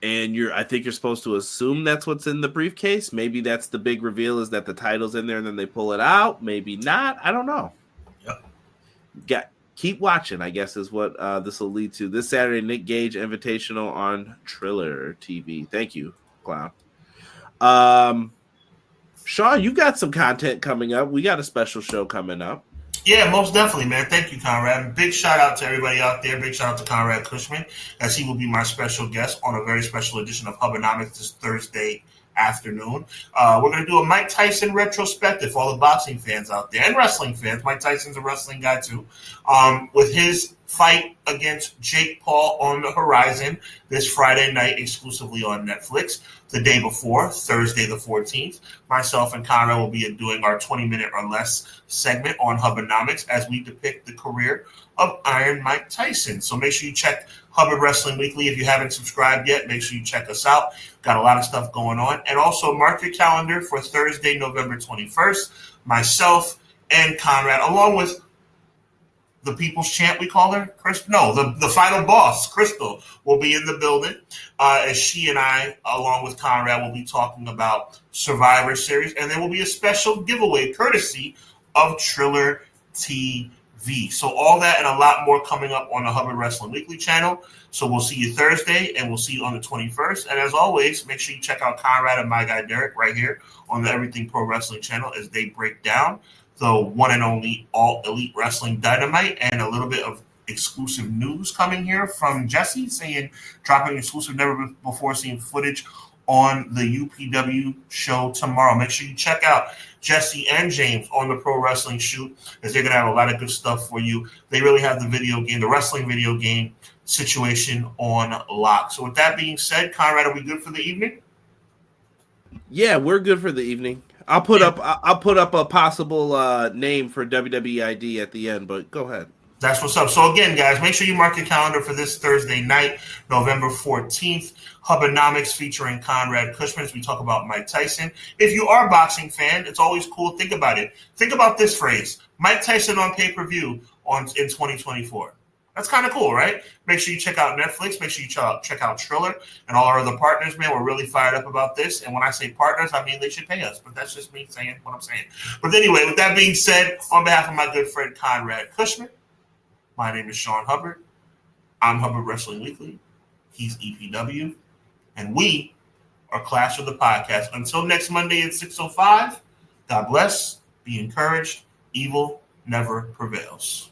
And I think you're supposed to assume that's what's in the briefcase. Maybe that's the big reveal, is that the title's in there and then they pull it out. Maybe not. I don't know. Yep. Keep watching, I guess, is what this will lead to. This Saturday, Nick Gage Invitational on Triller TV. Thank you, Clown. Sean, you got some content coming up. We got a special show coming up. Yeah, most definitely, man. Thank you, Conrad. Big shout out to everybody out there. Big shout out to Conrad Cushman, as he will be my special guest on a very special edition of Hubbernomics this Thursday afternoon. We're going to do a Mike Tyson retrospective for all the boxing fans out there and wrestling fans. Mike Tyson's a wrestling guy, too. With his fight against Jake Paul on the horizon this Friday night exclusively on Netflix. The day before, Thursday the 14th, myself and Conrad will be doing our 20-minute or less segment on Hubbernomics as we depict the career of Iron Mike Tyson. So make sure you check Hubbard Wrestling Weekly. If you haven't subscribed yet, make sure you check us out. Got a lot of stuff going on. And also mark your calendar for Thursday, November 21st. Myself and Conrad, along with the people's champ, we call her? The final boss, Crystal, will be in the building as she and I, along with Conrad, will be talking about Survivor Series. And there will be a special giveaway courtesy of Triller TV. So all that and a lot more coming up on the Hubbard Wrestling Weekly channel. So we'll see you Thursday, and we'll see you on the 21st. And as always, make sure you check out Conrad and my guy Derek right here on the Everything Pro Wrestling channel as they break down the one and only All Elite Wrestling Dynamite, and a little bit of exclusive news coming here from Jesse saying, dropping exclusive never before seen footage on the UPW show tomorrow. Make sure you check out Jesse and James on the Pro Wrestling Shoot, as they're going to have a lot of good stuff for you. They really have the wrestling video game situation on lock. So with that being said, Conrad, are we good for the evening? Yeah, we're good for the evening. I'll put up a possible name for WWE ID at the end, but go ahead. That's what's up. So again, guys, make sure you mark your calendar for this Thursday night, November 14th, Hubbernomics featuring Conrad Cushman as we talk about Mike Tyson. If you are a boxing fan, it's always cool. Think about it. Think about this phrase: Mike Tyson on pay-per-view in 2024. That's kind of cool, right? Make sure you check out Netflix. Make sure you check out Triller and all our other partners, man. We're really fired up about this. And when I say partners, I mean they should pay us. But that's just me saying what I'm saying. But anyway, with that being said, on behalf of my good friend Conrad Cushman, my name is Sean Hubbard. I'm Hubbard Wrestling Weekly. He's EPW. And we are Clash of the Podcast. Until next Monday at 6:05, God bless. Be encouraged. Evil never prevails.